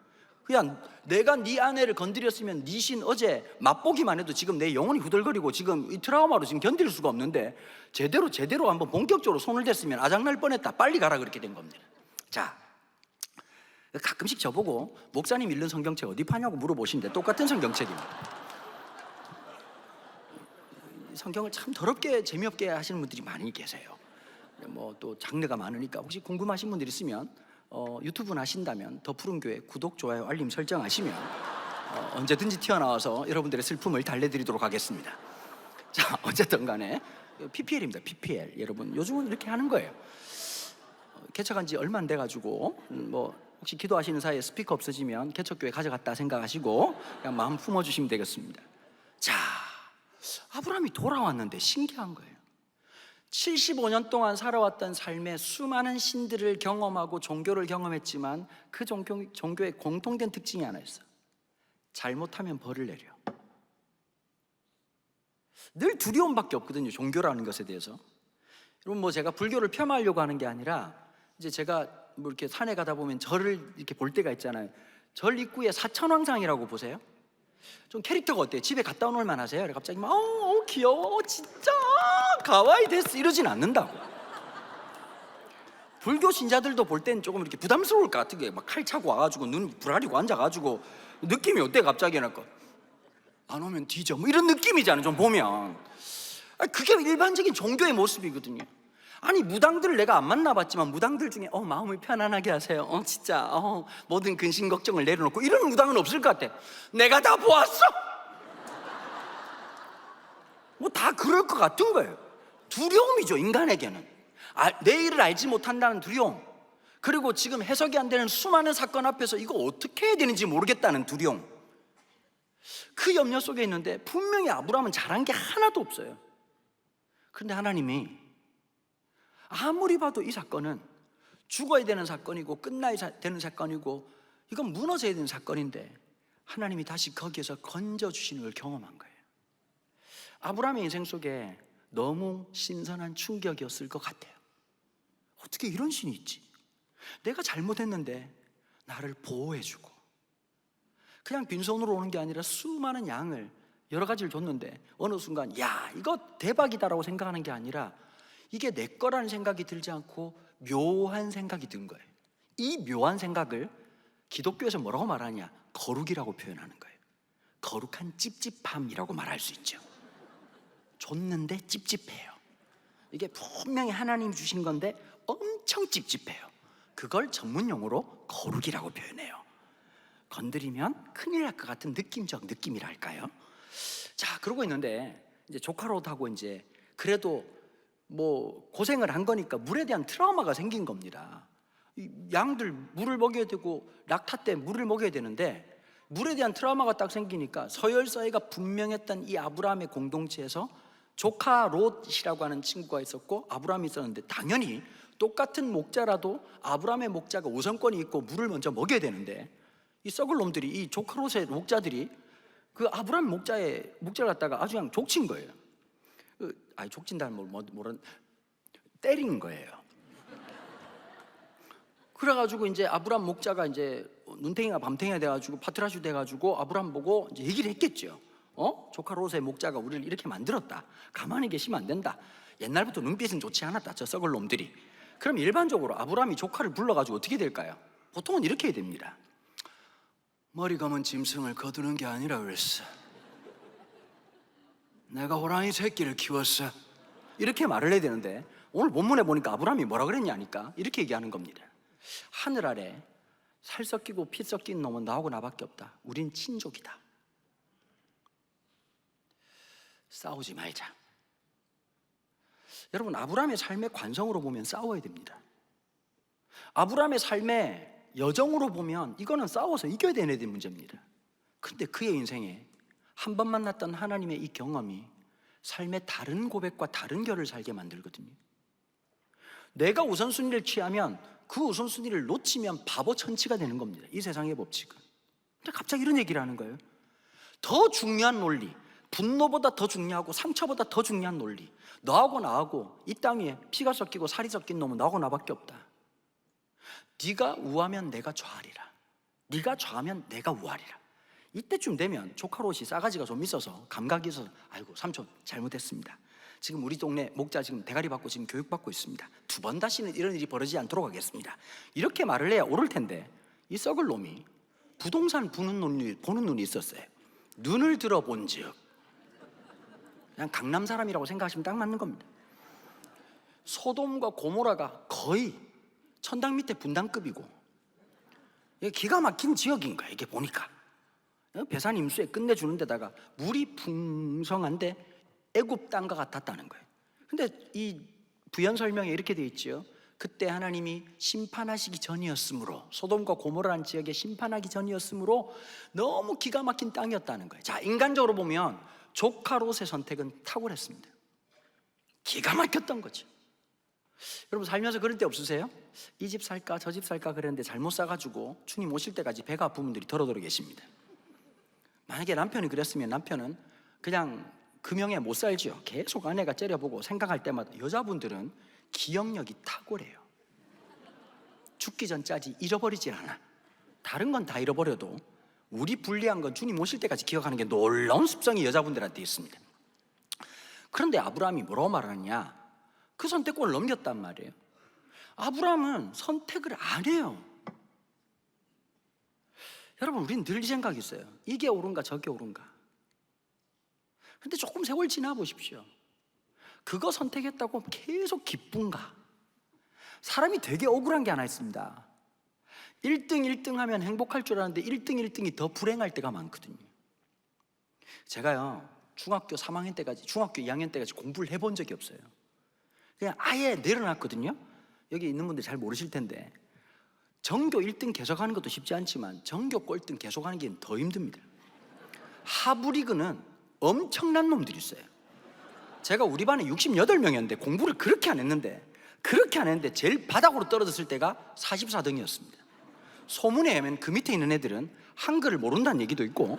그냥 내가 네 아내를 건드렸으면 네 신 어제 맛보기만 해도 지금 내 영혼이 후덜거리고 지금 이 트라우마로 지금 견딜 수가 없는데 제대로 한번 본격적으로 손을 댔으면 아작날 뻔했다. 빨리 가라 그렇게 된 겁니다. 자, 가끔씩 저보고 목사님 읽는 성경책 어디 파냐고 물어보시는데 똑같은 성경책입니다. 성경을 참 더럽게 재미없게 하시는 분들이 많이 계세요. 뭐 또 장르가 많으니까 혹시 궁금하신 분들 있으면 유튜브 하신다면 더 푸른 교회 구독, 좋아요, 알림 설정하시면 언제든지 튀어나와서 여러분들의 슬픔을 달래드리도록 하겠습니다. 자, 어쨌든 간에 PPL입니다. PPL. 여러분 요즘은 이렇게 하는 거예요. 개척한 지 얼마 안 돼가지고 뭐 혹시 기도하시는 사이에 스피커 없어지면 개척교회 가져갔다 생각하시고 그냥 마음 품어주시면 되겠습니다. 자, 아브라함이 돌아왔는데 신기한 거예요. 75년 동안 살아왔던 삶에 수많은 신들을 경험하고 종교를 경험했지만 그 종교의 공통된 특징이 하나 있어요. 잘못하면 벌을 내려. 늘 두려움밖에 없거든요. 종교라는 것에 대해서. 여러분 뭐 제가 불교를 폄하하려고 하는 게 아니라 이제 제가 뭐 이렇게 산에 가다 보면 절을 이렇게 볼 때가 있잖아요. 절 입구에 사천왕상이라고 보세요. 좀 캐릭터가 어때요? 집에 갔다 올 만하세요? 갑자기 막 귀여워 진짜 가와이 데스 이러진 않는다고. 불교 신자들도 볼 때는 조금 이렇게 부담스러울 것 같은 게 막 칼 차고 와가지고 눈 부라리고 앉아가지고 느낌이 어때? 갑자기 안 오면 뒤져 뭐 이런 느낌이잖아요. 좀 보면 그게 일반적인 종교의 모습이거든요. 아니 무당들을 내가 안 만나봤지만 무당들 중에 마음을 편안하게 하세요. 진짜 모든 근심 걱정을 내려놓고 이런 무당은 없을 것 같아. 내가 다 보았어. 뭐 다 그럴 것 같은 거예요. 두려움이죠 인간에게는. 내일을 알지 못한다는 두려움, 그리고 지금 해석이 안 되는 수많은 사건 앞에서 이거 어떻게 해야 되는지 모르겠다는 두려움. 그 염려 속에 있는데 분명히 아브라함은 잘한 게 하나도 없어요. 그런데 하나님이 아무리 봐도 이 사건은 죽어야 되는 사건이고 끝나야 되는 사건이고 이건 무너져야 되는 사건인데 하나님이 다시 거기에서 건져주시는 걸 경험한 거예요. 아브라함의 인생 속에 너무 신선한 충격이었을 것 같아요. 어떻게 이런 신이 있지? 내가 잘못했는데 나를 보호해주고 그냥 빈손으로 오는 게 아니라 수많은 양을 여러 가지를 줬는데 어느 순간 야 이거 대박이다라고 생각하는 게 아니라 이게 내 거라는 생각이 들지 않고 묘한 생각이 든 거예요. 이 묘한 생각을 기독교에서 뭐라고 말하냐? 거룩이라고 표현하는 거예요. 거룩한 찝찝함이라고 말할 수 있죠. 줬는데 찝찝해요. 이게 분명히 하나님이 주신 건데 엄청 찝찝해요. 그걸 전문 용어로 거룩이라고 표현해요. 건드리면 큰일 날 것 같은 느낌적 느낌이랄까요? 자, 그러고 있는데 이제 조카롯하고 이제 그래도 뭐 고생을 한 거니까 물에 대한 트라우마가 생긴 겁니다. 이 양들 물을 먹여야 되고 낙타 때 물을 먹여야 되는데 물에 대한 트라우마가 딱 생기니까 서열사회가 분명했던 이 아브라함의 공동체에서 조카 롯이라고 하는 친구가 있었고 아브라함이 있었는데 당연히 똑같은 목자라도 아브라함의 목자가 우선권이 있고 물을 먼저 먹여야 되는데 이 썩을 놈들이 이 조카 롯의 목자들이 그 아브라함 목자를 갖다가 아주 그냥 족친 거예요. 족친다는 뭐라 때린 거예요. 그래가지고 이제 아브라함 목자가 이제 눈탱이가 밤탱이가 돼가지고 파트라슈 돼가지고 아브라함 보고 이제 얘기를 했겠죠. 조카 롯의 목자가 우리를 이렇게 만들었다. 가만히 계시면 안 된다. 옛날부터 눈빛은 좋지 않았다. 저 썩을 놈들이. 그럼 일반적으로 아브라함이 조카를 불러가지고 어떻게 될까요? 보통은 이렇게 해야 됩니다. 머리 감은 짐승을 거두는 게 아니라 그랬어. 내가 호랑이 새끼를 키웠어. 이렇게 말을 해야 되는데 오늘 본문에 보니까 아브라함이 뭐라 그랬냐니까 이렇게 얘기하는 겁니다. 하늘 아래 살 섞이고 피 섞인 놈은 나하고 나밖에 없다. 우린 친족이다. 싸우지 말자. 여러분, 아브라함의 삶의 관성으로 보면 싸워야 됩니다. 아브라함의 삶의 여정으로 보면 이거는 싸워서 이겨야 되는 문제입니다. 근데 그의 인생에 한 번 만났던 하나님의 이 경험이 삶의 다른 고백과 다른 결을 살게 만들거든요. 내가 우선순위를 취하면 그 우선순위를 놓치면 바보 천치가 되는 겁니다. 이 세상의 법칙은. 근데 갑자기 이런 얘기를 하는 거예요. 더 중요한 논리, 분노보다 더 중요하고 상처보다 더 중요한 논리, 너하고 나하고 이 땅 위에 피가 섞이고 살이 섞인 놈은 너하고 나밖에 없다. 네가 우하면 내가 좌하리라. 네가 좌하면 내가 우하리라. 이때쯤 되면 조카롯이 싸가지가 좀 있어서 감각이 있어서 아이고 삼촌 잘못했습니다. 지금 우리 동네 목자 지금 대가리 받고 지금 교육받고 있습니다. 2번 다시는 이런 일이 벌어지지 않도록 하겠습니다. 이렇게 말을 해야 옳을 텐데 이 썩을 놈이 부동산 보는 눈이 있었어요. 눈을 들어본 즉 그냥 강남 사람이라고 생각하시면 딱 맞는 겁니다. 소돔과 고모라가 거의 천당 밑에 분당급이고 기가 막힌 지역인 거야. 이게 보니까 배산 임수에 끝내주는 데다가 물이 풍성한데 애굽 땅과 같았다는 거예요. 근데 이 부연 설명에 이렇게 되어 있죠. 그때 하나님이 심판하시기 전이었으므로, 소돔과 고모라는 지역에 심판하기 전이었으므로 너무 기가 막힌 땅이었다는 거예요. 자, 인간적으로 보면 조카 롯의 선택은 탁월했습니다. 기가 막혔던 거죠. 여러분 살면서 그럴 때 없으세요? 이 집 살까 저 집 살까 그랬는데 잘못 사가지고 주님 오실 때까지 배가 아픈 분들이 더러더러 계십니다. 만약에 남편이 그랬으면 남편은 그냥 금형에 못 살죠. 계속 아내가 째려보고 생각할 때마다. 여자분들은 기억력이 탁월해요. 죽기 전까지 잃어버리질 않아. 다른 건 다 잃어버려도 우리 불리한 건 주님 오실 때까지 기억하는 게 놀라운 습성이 여자분들한테 있습니다. 그런데 아브라함이 뭐라고 말하느냐? 그 선택권을 넘겼단 말이에요. 아브라함은 선택을 안 해요. 여러분, 우리는 늘 이 생각이 있어요. 이게 옳은가 저게 옳은가. 근데 조금 세월 지나 보십시오. 그거 선택했다고 계속 기쁜가? 사람이 되게 억울한 게 하나 있습니다. 1등 하면 행복할 줄 알았는데 1등이 더 불행할 때가 많거든요. 제가요 중학교 3학년 때까지, 중학교 2학년 때까지 공부를 해본 적이 없어요. 그냥 아예 내려놨거든요. 여기 있는 분들 잘 모르실 텐데 전교 1등 계속하는 것도 쉽지 않지만 전교 꼴등 계속하는 게 더 힘듭니다. 하브리그는 엄청난 놈들이 있어요. 제가 우리 반에 68명이었는데 공부를 그렇게 안 했는데 제일 바닥으로 떨어졌을 때가 44등이었습니다. 소문에 의하면 그 밑에 있는 애들은 한글을 모른다는 얘기도 있고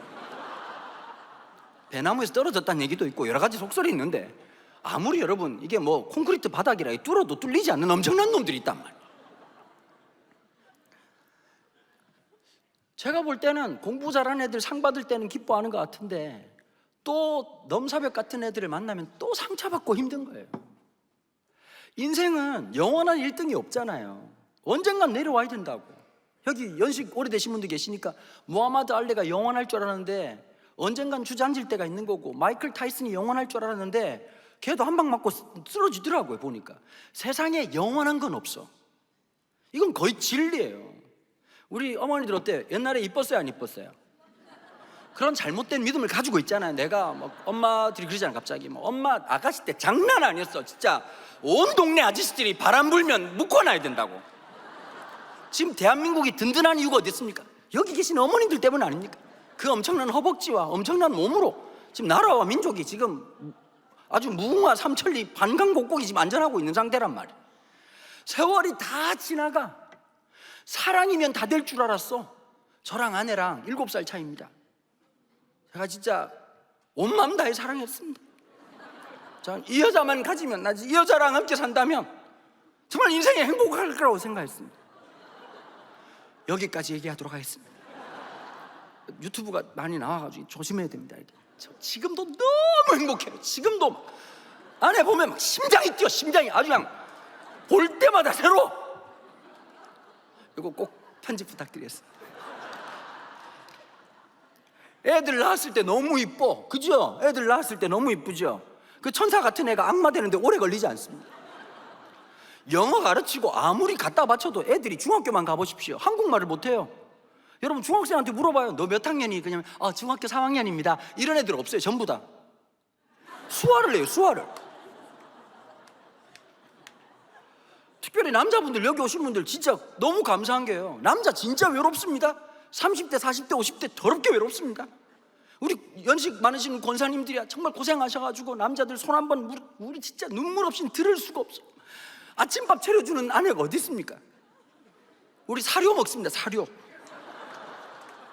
배나무에서 떨어졌다는 얘기도 있고 여러 가지 속설이 있는데 아무리 여러분 이게 뭐 콘크리트 바닥이라 뚫어도 뚫리지 않는 엄청난 놈들이 있단 말이에요. 제가 볼 때는 공부 잘하는 애들 상 받을 때는 기뻐하는 것 같은데 또 넘사벽 같은 애들을 만나면 또 상처받고 힘든 거예요. 인생은 영원한 1등이 없잖아요. 언젠간 내려와야 된다고. 여기 연식 오래되신 분들 계시니까 무하마드 알레가 영원할 줄 알았는데 언젠간 주저앉을 때가 있는 거고, 마이클 타이슨이 영원할 줄 알았는데 걔도 한 방 맞고 쓰러지더라고요. 보니까 세상에 영원한 건 없어. 이건 거의 진리예요. 우리 어머니들 어때요? 옛날에 이뻤어요 안 이뻤어요? 그런 잘못된 믿음을 가지고 있잖아요. 내가 뭐 엄마들이 그러잖아요. 갑자기 뭐 엄마 아가씨 때 장난 아니었어. 진짜 온 동네 아저씨들이 바람 불면 묶어놔야 된다고. 지금 대한민국이 든든한 이유가 어디 있습니까? 여기 계신 어머님들 때문 아닙니까? 그 엄청난 허벅지와 엄청난 몸으로 지금 나라와 민족이 지금 아주 무궁화 삼천리 반강곡곡이 지금 안전하고 있는 상태란 말이에요. 세월이 다 지나가. 사랑이면 다 될 줄 알았어. 저랑 아내랑 7살 차이입니다. 제가 진짜 온 마음 다해 사랑했습니다. 이 여자만 가지면, 이 여자랑 함께 산다면 정말 인생에 행복할 거라고 생각했습니다. 여기까지 얘기하도록 하겠습니다. 유튜브가 많이 나와가지고 조심해야 됩니다. 저 지금도 너무 행복해요. 지금도 막 아내 보면 막 심장이 뛰어. 심장이 아주 그냥 볼 때마다 새로워. 이거 꼭 편집 부탁드리겠습니다. 애들 낳았을 때 너무 이뻐, 그죠? 애들 낳았을 때 너무 이쁘죠? 그 천사 같은 애가 악마 되는데 오래 걸리지 않습니다. 영어 가르치고 아무리 갖다 바쳐도 애들이 중학교만 가보십시오. 한국말을 못해요. 여러분 중학생한테 물어봐요. 너 몇 학년이? 그냥 중학교 3학년입니다. 이런 애들 없어요. 전부 다 수화를 해요. 수화를. 특별히 남자분들 여기 오신 분들 진짜 너무 감사한 게요, 남자 진짜 외롭습니다. 30대 40대 50대 더럽게 외롭습니다. 우리 연식 많으신 권사님들이야 정말 고생하셔가지고 남자들 손 한번 우리 진짜 눈물 없이 들을 수가 없어. 아침밥 차려주는 아내가 어디 있습니까? 우리 사료 먹습니다. 사료.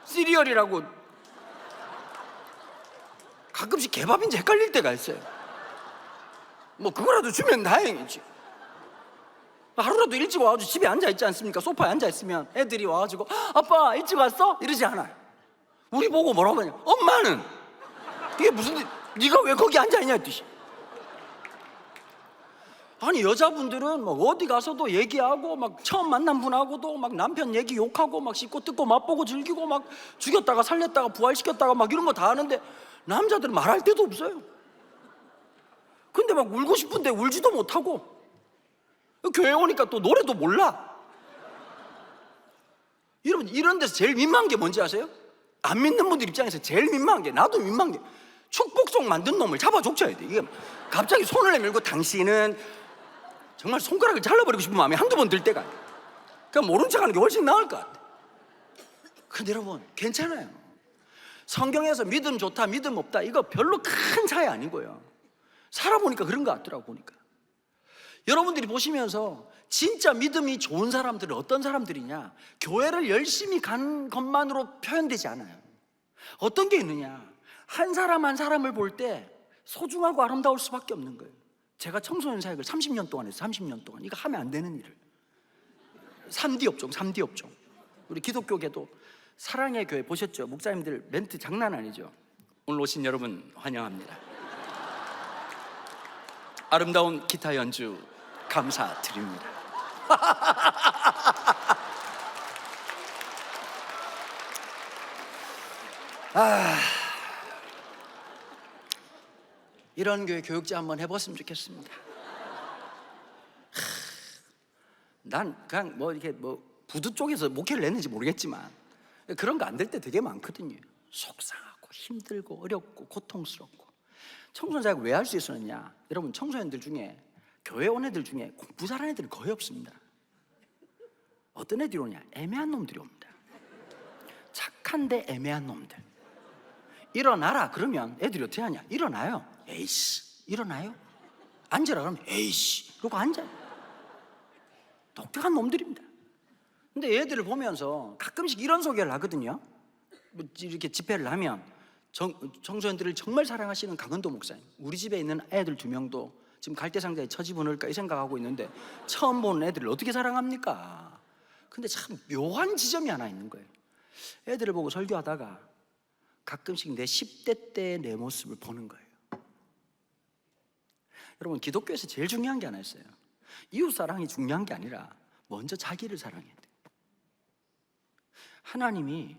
시리얼이라고. 가끔씩 개밥인지 헷갈릴 때가 있어요. 뭐 그거라도 주면 다행이지. 하루라도 일찍 와가지고 집에 앉아있지 않습니까? 소파에 앉아있으면 애들이 와가지고 아빠 일찍 왔어? 이러지 않아요. 우리 보고 뭐라고 하냐, 엄마는 이게 무슨 네가 왜 거기 앉아있냐 했듯이. 아니 여자분들은 막 어디 가서도 얘기하고 막 처음 만난 분하고도 막 남편 얘기 욕하고 막 씹고 뜯고 맛보고 즐기고 막 죽였다가 살렸다가 부활시켰다가 막 이런 거 다 하는데 남자들은 말할 데도 없어요. 근데 막 울고 싶은데 울지도 못하고 교회 오니까 또 노래도 몰라. 여러분 이런 데서 제일 민망한 게 뭔지 아세요? 안 믿는 분들 입장에서 제일 민망한 게, 나도 민망한 게, 축복송 만든 놈을 잡아족쳐야 돼. 이게 갑자기 손을 내밀고 당신은 정말 손가락을 잘라버리고 싶은 마음이 한두 번 들 때가, 그냥 모른 척하는 게 훨씬 나을 것 같아. 근데 여러분 괜찮아요. 성경에서 믿음 좋다 믿음 없다 이거 별로 큰 차이 아니고요. 살아보니까 그런 것 같더라고. 보니까 여러분들이 보시면서 진짜 믿음이 좋은 사람들은 어떤 사람들이냐, 교회를 열심히 간 것만으로 표현되지 않아요. 어떤 게 있느냐, 한 사람 한 사람을 볼 때 소중하고 아름다울 수밖에 없는 거예요. 제가 청소년 사역을 30년 동안 했어요. 30년 동안. 이거 하면 안 되는 일을. 3D 업종, 3D 업종. 우리 기독교계도 사랑의 교회 보셨죠? 목사님들 멘트 장난 아니죠? 오늘 오신 여러분 환영합니다. 아름다운 기타 연주 감사드립니다. 이런 교회 교육자 한번 해봤으면 좋겠습니다. 난 그냥 뭐 이렇게 뭐 부두 쪽에서 목회를 했는지 모르겠지만 그런 거 안 될 때 되게 많거든요. 속상하고 힘들고 어렵고 고통스럽고. 청소년 사역 왜 할 수 있었느냐? 여러분 청소년들 중에, 교회 온 애들 중에 공부 잘하는 애들은 거의 없습니다. 어떤 애들이 오냐? 애매한 놈들이 옵니다. 착한데 애매한 놈들. 일어나라 그러면 애들이 어떻게 하냐? 일어나요. 에이씨 일어나요? 앉으라 그러면 에이씨 그러고 앉아요. 독특한 놈들입니다. 근데 얘들을 보면서 가끔씩 이런 소개를 하거든요. 뭐 이렇게 집회를 하면 청소년들을 정말 사랑하시는 강은도 목사님, 우리 집에 있는 애들 2명도 지금 갈대상자에 처집어넣을까 이 생각하고 있는데 처음 보는 애들을 어떻게 사랑합니까? 근데 참 묘한 지점이 하나 있는 거예요. 애들을 보고 설교하다가 가끔씩 내 10대 때의 내 모습을 보는 거예요. 여러분 기독교에서 제일 중요한 게 하나 있어요. 이웃사랑이 중요한 게 아니라 먼저 자기를 사랑해야 돼요. 하나님이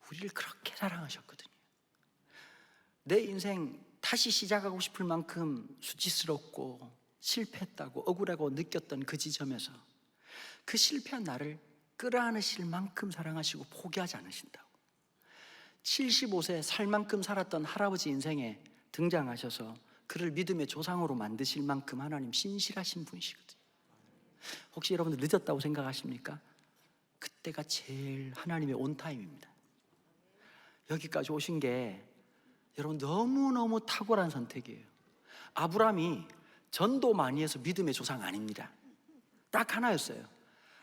우리를 그렇게 사랑하셨거든요. 내 인생 다시 시작하고 싶을 만큼 수치스럽고 실패했다고 억울하고 느꼈던 그 지점에서 그 실패한 나를 끌어안으실 만큼 사랑하시고 포기하지 않으신다고. 75세 살 만큼 살았던 할아버지 인생에 등장하셔서 그를 믿음의 조상으로 만드실 만큼 하나님 신실하신 분이시거든요. 혹시 여러분들 늦었다고 생각하십니까? 그때가 제일 하나님의 온타임입니다. 여기까지 오신 게 여러분 너무너무 탁월한 선택이에요. 아브라함이 전도 많이 해서 믿음의 조상 아닙니다. 딱 하나였어요.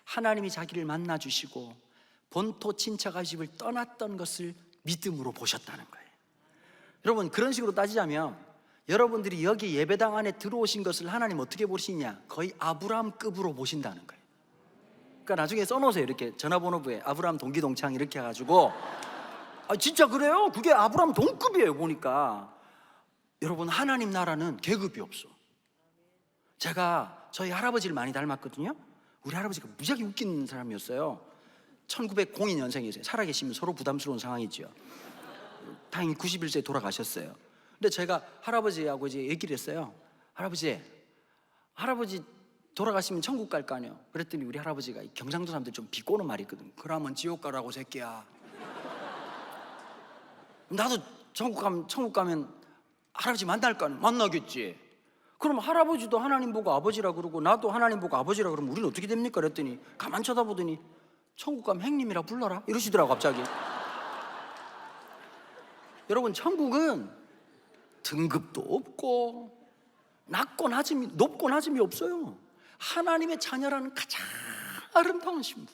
하나님이 자기를 만나 주시고 본토 친척의 집을 떠났던 것을 믿음으로 보셨다는 거예요. 여러분 그런 식으로 따지자면 여러분들이 여기 예배당 안에 들어오신 것을 하나님 어떻게 보시냐? 거의 아브라함급으로 보신다는 거예요. 그러니까 나중에 써놓으세요. 이렇게 전화번호부에 아브라함 동기동창 이렇게 해가지고. 진짜 그래요. 그게 아브라함 동급이에요. 보니까 여러분 하나님 나라는 계급이 없어. 제가 저희 할아버지를 많이 닮았거든요. 우리 할아버지가 무지하게 웃긴 사람이었어요. 1902년생이세요. 살아계시면 서로 부담스러운 상황이죠. 다행히 91세에 돌아가셨어요. 근데 제가 할아버지하고 이제 얘기를 했어요. 할아버지 돌아가시면 천국 갈 거 아니에요. 그랬더니 우리 할아버지가 경상도 사람들 좀 비꼬는 말이 있거든. 그러면 지옥 가라고 새끼야. 나도 천국 가면 할아버지 만날 거 아니야. 만나겠지. 그럼 할아버지도 하나님 보고 아버지라 그러고 나도 하나님 보고 아버지라 그러면 우리는 어떻게 됩니까? 그랬더니 가만 쳐다보더니 천국 가면 형님이라 불러라 이러시더라고 갑자기. 여러분, 천국은 등급도 없고 낮고 높고 낮음이 없어요. 하나님의 자녀라는 가장 아름다운 신분,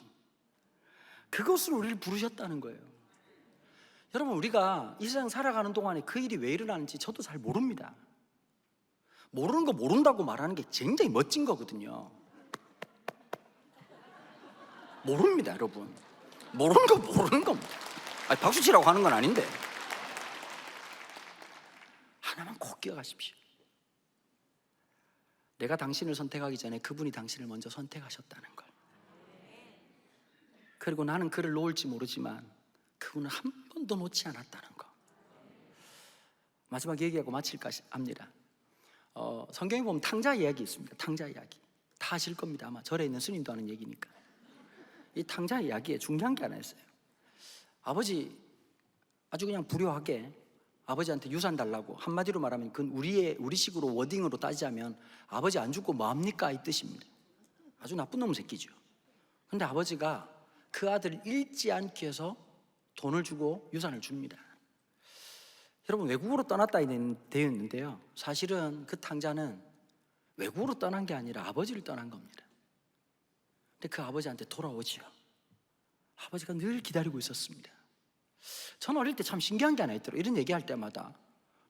그것으로 우리를 부르셨다는 거예요. 여러분, 우리가 이 세상 살아가는 동안에 그 일이 왜 일어나는지 저도 잘 모릅니다. 모르는 거 모른다고 말하는 게 굉장히 멋진 거거든요. 모릅니다, 여러분. 모르는 거. 아니, 박수 치라고 하는 건 아닌데 하나만 꼭 기억하십시오. 내가 당신을 선택하기 전에 그분이 당신을 먼저 선택하셨다는 걸. 그리고 나는 그를 놓을지 모르지만 그분은 한 번도 놓지 않았다는 거. 마지막 얘기하고 마칠까 합니다. 성경에 보면 탕자 이야기 있습니다. 탕자 이야기 다 아실 겁니다. 아마 절에 있는 스님도 하는 얘기니까. 이 탕자 이야기에 중요한 게 하나 있어요. 아버지 아주 그냥 불효하게 아버지한테 유산 달라고, 한마디로 말하면 그건 우리식으로 워딩으로 따지자면 아버지 안 죽고 뭐합니까? 이 뜻입니다. 아주 나쁜 놈 새끼죠. 근데 아버지가 그 아들을 잃지 않기 위해서 돈을 주고 유산을 줍니다. 여러분, 외국으로 떠났다 되어 있는데요, 사실은 그 탕자는 외국으로 떠난 게 아니라 아버지를 떠난 겁니다. 근데 그 아버지한테 돌아오지요. 아버지가 늘 기다리고 있었습니다. 저는 어릴 때 참 신기한 게 하나 있더라고요. 이런 얘기할 때마다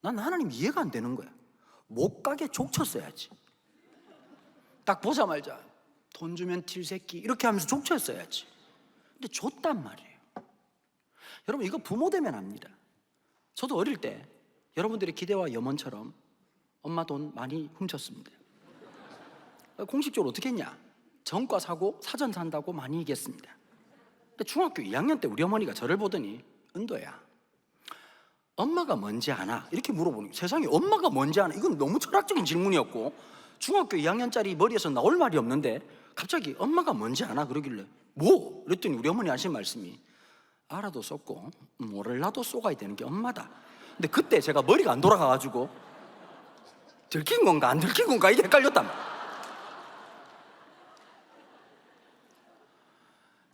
난 하나님 이해가 안 되는 거야. 못 가게 족쳤어야지. 딱 보자마자 돈 주면 튈 새끼 이렇게 하면서 족쳤어야지. 근데 줬단 말이에요. 여러분, 이거 부모 되면 압니다. 저도 어릴 때 여러분들의 기대와 염원처럼 엄마 돈 많이 훔쳤습니다. 공식적으로 어떻게 했냐? 전과 사고 사전 산다고 많이 얘기했습니다. 근데 중학교 2학년 때 우리 어머니가 저를 보더니, 은도야, 엄마가 뭔지 아나? 이렇게 물어보는 거예요. 세상에 엄마가 뭔지 아나? 이건 너무 철학적인 질문이었고, 중학교 2학년짜리 머리에서 나올 말이 없는데 갑자기 엄마가 뭔지 아나? 그러길래 뭐? 그랬더니 우리 어머니 하신 말씀이, 알아도 쏟고 몰라도 쏘가야 되는 게 엄마다. 근데 그때 제가 머리가 안 돌아가가지고 들킨 건가 안 들킨 건가 이게 헷갈렸단 말이에요.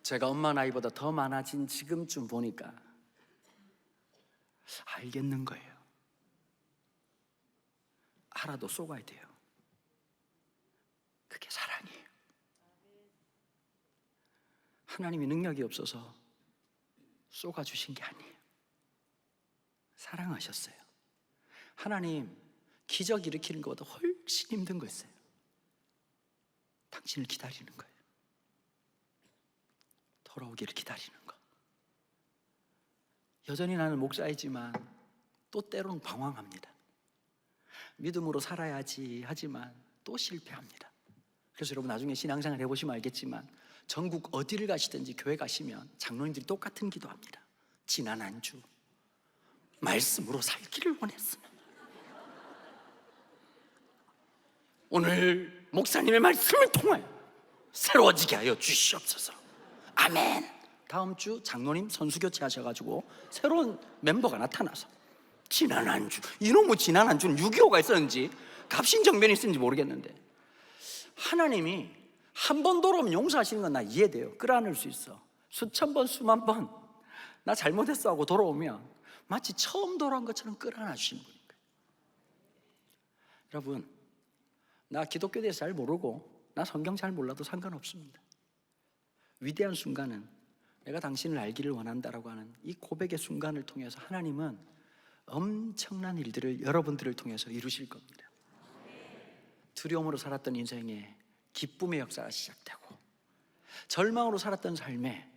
제가 엄마 나이보다 더 많아진 지금쯤 보니까 알겠는 거예요. 알아도 쏘가야 돼요. 그게 사랑이에요. 하나님이 능력이 없어서 쏘가주신 게 아니에요. 사랑하셨어요. 하나님 기적 일으키는 것보다 훨씬 힘든 거 있어요. 당신을 기다리는 거예요. 돌아오기를 기다리는 거. 여전히 나는 목사이지만 또 때론 방황합니다. 믿음으로 살아야지 하지만 또 실패합니다. 그래서 여러분, 나중에 신앙생활 해보시면 알겠지만 전국 어디를 가시든지 교회 가시면 장로님들이 똑같은 기도합니다. 지난 한 주 말씀으로 살기를 원했으나 오늘 목사님의 말씀을 통하여 새로워지게 하여 주시옵소서. 아멘. 다음 주 장로님 선수교체 하셔가지고 새로운 멤버가 나타나서 지난 한 주, 이놈의 지난 한 주는 6.25가 있었는지 갑신정변이 있었는지 모르겠는데 하나님이 한 번 돌아오면 용서하시는 건 나 이해돼요. 끌어안을 수 있어. 수천 번 수만 번 나 잘못했어 하고 돌아오면 마치 처음 돌아온 것처럼 끌어안아 주시는 거예요. 여러분, 나 기독교에 대해서 잘 모르고 나 성경 잘 몰라도 상관없습니다. 위대한 순간은 내가 당신을 알기를 원한다라고 하는 이 고백의 순간을 통해서 하나님은 엄청난 일들을 여러분들을 통해서 이루실 겁니다. 두려움으로 살았던 인생에 기쁨의 역사가 시작되고, 절망으로 살았던 삶에,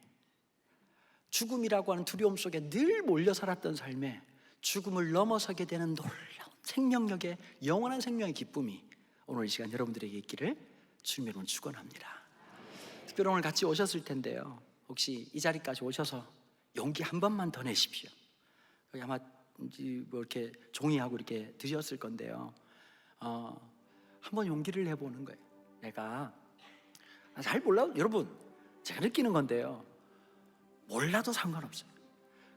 죽음이라고 하는 두려움 속에 늘 몰려 살았던 삶에 죽음을 넘어서게 되는 놀라운 생명력의 영원한 생명의 기쁨이 오늘 이 시간 여러분들에게 있기를 주님의 이름으로 축원합니다. 특별히 오늘 같이 오셨을 텐데요, 혹시 이 자리까지 오셔서 용기 한 번만 더 내십시오. 아마 뭐 이렇게 종이하고 이렇게 드셨을 건데요, 한번 용기를 내보는 거예요. 내가 잘 몰라도 여러분 제가 느끼는 건데요, 몰라도 상관없어요.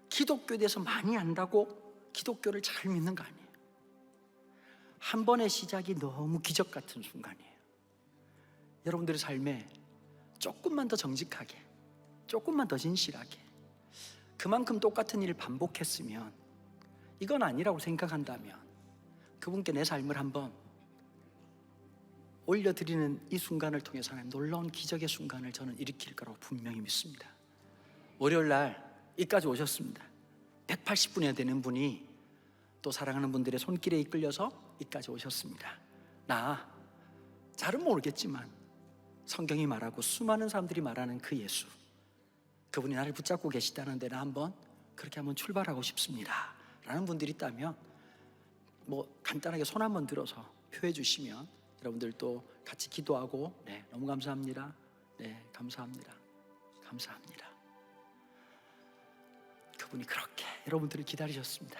기독교에 대해서 많이 안다고 기독교를 잘 믿는 거 아니에요. 한 번의 시작이 너무 기적 같은 순간이에요. 여러분들의 삶에 조금만 더 정직하게, 조금만 더 진실하게, 그만큼 똑같은 일을 반복했으면, 이건 아니라고 생각한다면 그분께 내 삶을 한번 올려드리는 이 순간을 통해서 하나님 놀라운 기적의 순간을 저는 일으킬 거라고 분명히 믿습니다. 월요일날 이까지 오셨습니다. 180분이나 되는 분이 또 사랑하는 분들의 손길에 이끌려서 이까지 오셨습니다. 나 잘은 모르겠지만 성경이 말하고 수많은 사람들이 말하는 그 예수, 그분이 나를 붙잡고 계시다는데 나 한번 그렇게 한번 출발하고 싶습니다 라는 분들이 있다면 간단하게 손 한번 들어서 표해 주시면 여러분들도 같이 기도하고, 네, 너무 감사합니다. 네, 감사합니다. 감사합니다. 그분이 그렇게 여러분들을 기다리셨습니다.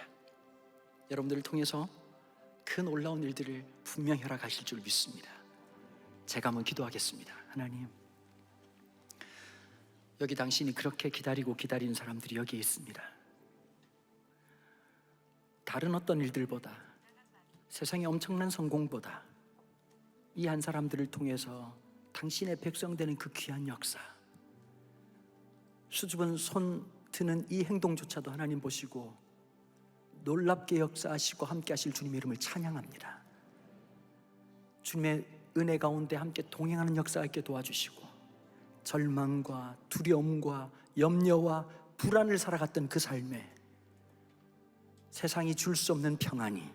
여러분들을 통해서 그 놀라운 일들을 분명히 허락하실 줄 믿습니다. 제가 한번 기도하겠습니다. 하나님, 여기 당신이 그렇게 기다리고 기다리는 사람들이 여기에 있습니다. 다른 어떤 일들보다, 세상의 엄청난 성공보다 이 한 사람들을 통해서 당신의 백성 되는 그 귀한 역사, 수줍은 손 드는 이 행동조차도 하나님 보시고 놀랍게 역사하시고 함께 하실 주님의 이름을 찬양합니다. 주님의 은혜 가운데 함께 동행하는 역사가 있게 도와주시고, 절망과 두려움과 염려와 불안을 살아갔던 그 삶에 세상이 줄 수 없는 평안이,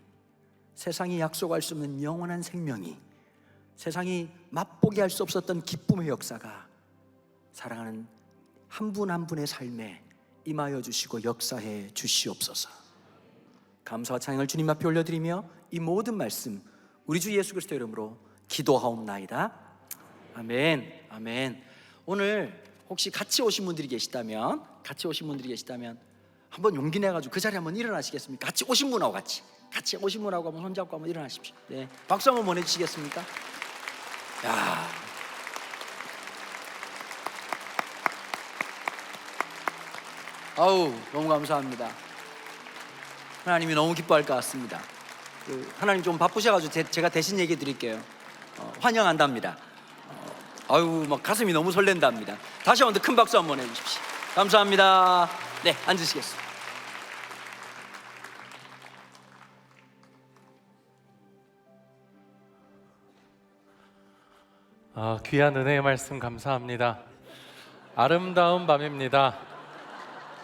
세상이 약속할 수 없는 영원한 생명이, 세상이 맛보게 할 수 없었던 기쁨의 역사가 사랑하는 한 분 한 분의 삶에 임하여 주시고 역사해 주시옵소서. 감사와 찬양을 주님 앞에 올려드리며 이 모든 말씀 우리 주 예수 그리스도의 이름으로 기도하옵나이다. 아멘. 아멘. 오늘 혹시 같이 오신 분들이 계시다면 한번 용기 내가지고 그 자리에 한번 일어나시겠습니까? 같이 오신 분하고 같이 오신 분하고 한번 손잡고 한번 일어나십시오. 네, 박수 한번 보내주시겠습니까? 야, 아우, 너무 감사합니다. 하나님이 너무 기뻐할 것 같습니다. 하나님 좀 바쁘셔가지고 제가 대신 얘기 드릴게요. 환영한답니다. 아유, 막 가슴이 너무 설렌답니다. 다시 한번 더 큰 박수 한번 해주십시오. 감사합니다. 네, 앉으시겠습니다. 귀한 은혜의 말씀 감사합니다. 아름다운 밤입니다.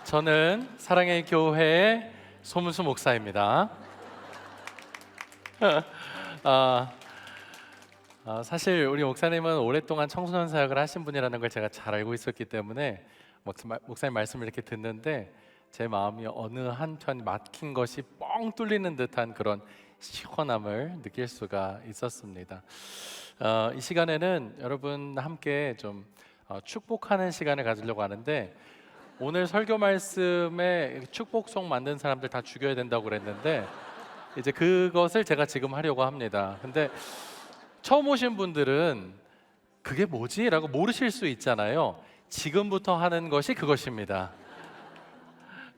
저는 사랑의 교회의 소문수 목사입니다. 사실 우리 목사님은 오랫동안 청소년 사역을 하신 분이라는 걸 제가 잘 알고 있었기 때문에 목사님 말씀을 이렇게 듣는데 제 마음이 어느 한편 막힌 것이 뻥 뚫리는 듯한 그런 시원함을 느낄 수가 있었습니다. 이 시간에는 여러분 함께 좀 축복하는 시간을 가지려고 하는데, 오늘 설교 말씀에 축복송 만든 사람들 다 죽여야 된다고 그랬는데 이제 그것을 제가 지금 하려고 합니다. 근데 처음 오신 분들은 그게 뭐지? 라고 모르실 수 있잖아요. 지금부터 하는 것이 그것입니다.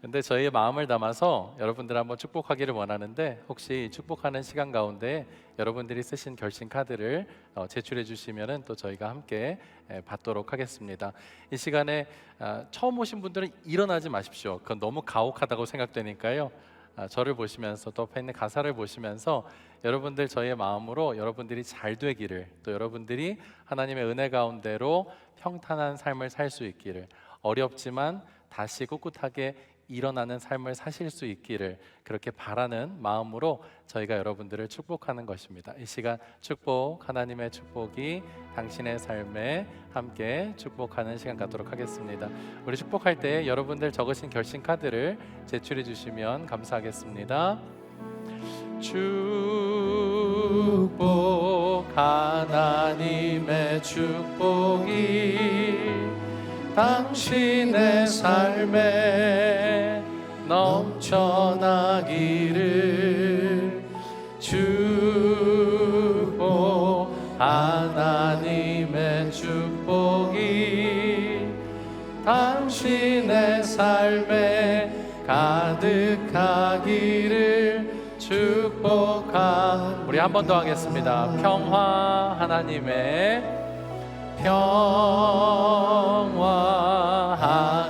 근데 저희의 마음을 담아서 여러분들 한번 축복하기를 원하는데, 혹시 축복하는 시간 가운데 여러분들이 쓰신 결심 카드를 제출해 주시면은 또 저희가 함께 받도록 하겠습니다. 이 시간에 처음 오신 분들은 일어나지 마십시오. 그건 너무 가혹하다고 생각되니까요. 저를 보시면서 또 앞에 있는 가사를 보시면서 여러분들 저희의 마음으로 여러분들이 잘 되기를, 또 여러분들이 하나님의 은혜 가운데로 평탄한 삶을 살 수 있기를, 어렵지만 다시 꿋꿋하게 일어나는 삶을 사실 수 있기를 그렇게 바라는 마음으로 저희가 여러분들을 축복하는 것입니다. 이 시간 축복, 하나님의 축복이 당신의 삶에 함께 축복하는 시간 갖도록 하겠습니다. 우리 축복할 때 여러분들 적으신 결심 카드를 제출해 주시면 감사하겠습니다. 축복, 하나님의 축복이 당신의 삶에 넘쳐나기를, 축복, 하나님 축복이 당신의 삶에 가득하기를 축복합니다. 우리 한 번 더 하겠습니다. 평화, 하나님의 평화,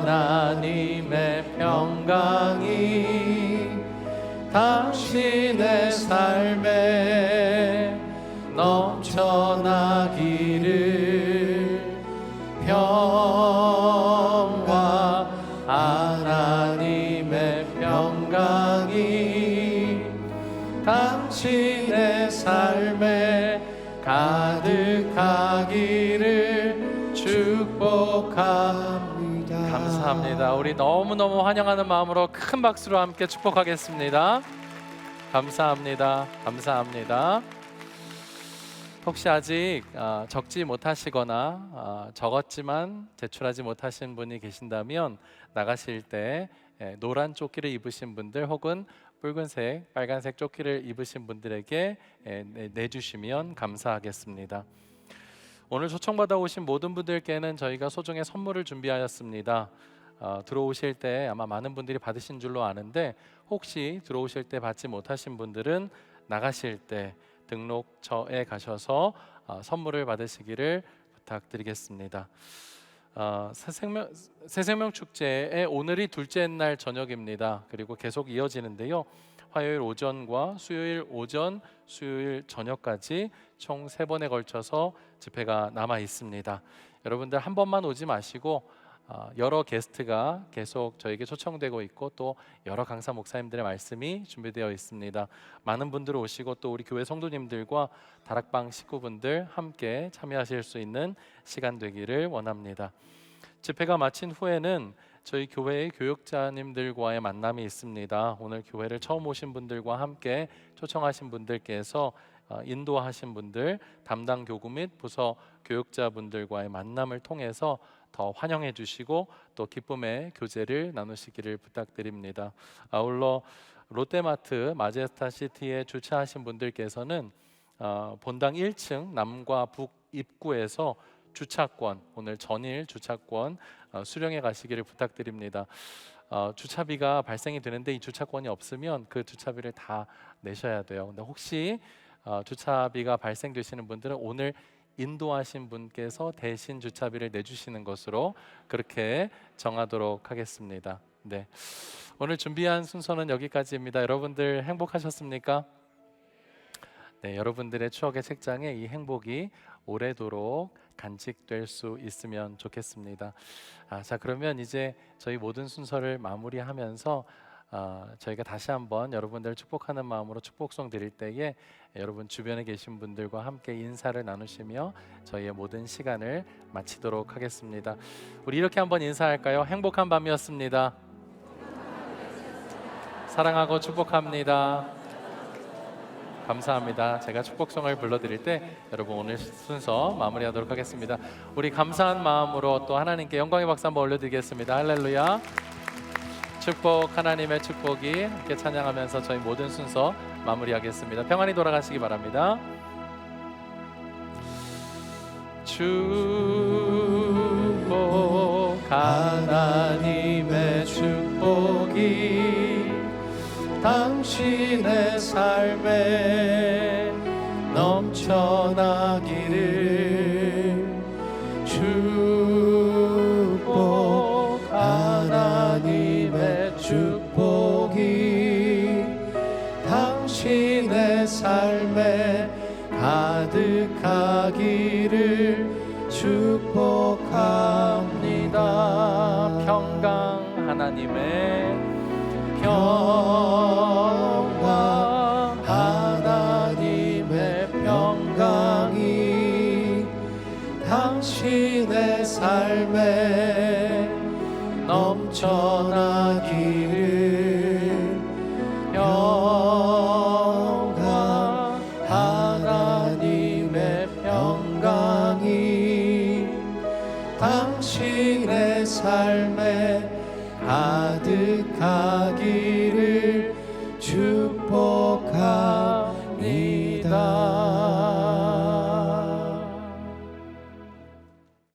하나님의 평강이 당신의 삶에 넘쳐나기를. 평화, 하나님의 평강이 당신의 삶에 가득하기를 축복합니다. 감사합니다. 우리 너무너무 환영하는 마음으로 큰 박수로 함께 축복하겠습니다. 감사합니다. 감사합니다. 혹시 아직 적지 못하시거나 적었지만 제출하지 못하신 분이 계신다면 나가실 때 노란 조끼를 입으신 분들 혹은 붉은색, 빨간색 조끼를 입으신 분들에게 내주시면 감사하겠습니다. 오늘 초청받아 오신 모든 분들께는 저희가 소정의 선물을 준비하였습니다. 들어오실 때 아마 많은 분들이 받으신 줄로 아는데 혹시 들어오실 때 받지 못하신 분들은 나가실 때 등록처에 가셔서 선물을 받으시기를 부탁드리겠습니다. 새생명 축제의 오늘이 둘째 날 저녁입니다. 그리고 계속 이어지는데요. 화요일 오전과 수요일 오전, 수요일 저녁까지 총 3번에 걸쳐서 집회가 남아 있습니다. 여러분들 한 번만 오지 마시고 여러 게스트가 계속 저에게 초청되고 있고 또 여러 강사 목사님들의 말씀이 준비되어 있습니다. 많은 분들 오시고 또 우리 교회 성도님들과 다락방 식구분들 함께 참여하실 수 있는 시간 되기를 원합니다. 집회가 마친 후에는 저희 교회의 교육자님들과의 만남이 있습니다. 오늘 교회를 처음 오신 분들과 함께 초청하신 분들께서 인도하신 분들, 담당 교구 및 부서 교육자분들과의 만남을 통해서 더 환영해 주시고 또 기쁨의 교제를 나누시기를 부탁드립니다. 아울러 롯데마트 마제스타시티에 주차하신 분들께서는 본당 1층 남과 북 입구에서 주차권, 오늘 전일 주차권 수령해 가시기를 부탁드립니다. 주차비가 발생이 되는데 이 주차권이 없으면 그 주차비를 다 내셔야 돼요. 근데 혹시 주차비가 발생되시는 분들은 오늘 인도하신 분께서 대신 주차비를 내주시는 것으로 그렇게 정하도록 하겠습니다. 네, 오늘 준비한 순서는 여기까지입니다. 여러분들 행복하셨습니까? 네, 여러분들의 추억의 책장에 이 행복이 오래도록 간직될 수 있으면 좋겠습니다. 자, 그러면 이제 저희 모든 순서를 마무리하면서 저희가 다시 한번 여러분들을 축복하는 마음으로 축복송 드릴 때에 여러분 주변에 계신 분들과 함께 인사를 나누시며 저희의 모든 시간을 마치도록 하겠습니다. 우리 이렇게 한번 인사할까요? 행복한 밤이었습니다. 사랑하고 축복합니다. 감사합니다. 제가 축복송을 불러드릴 때 여러분 오늘 순서 마무리하도록 하겠습니다. 우리 감사한 마음으로 또 하나님께 영광의 박수 한번 올려드리겠습니다. 할렐루야. 축복, 하나님의 축복이 함께 찬양하면서 저희 모든 순서 마무리하겠습니다. 평안히 돌아가시기 바랍니다. 축복, 하나님의 축복이 당신의 삶에 넘쳐나기를. 축복, 하나님의 축복이 당신의 삶에 가득하기를 축복합니다. 평강, 하나님의 평강, 하나님의 평강이 당신의 삶에 넘쳐나기를. 평강, 하나님의 평강이 당신의 삶에 가득하기를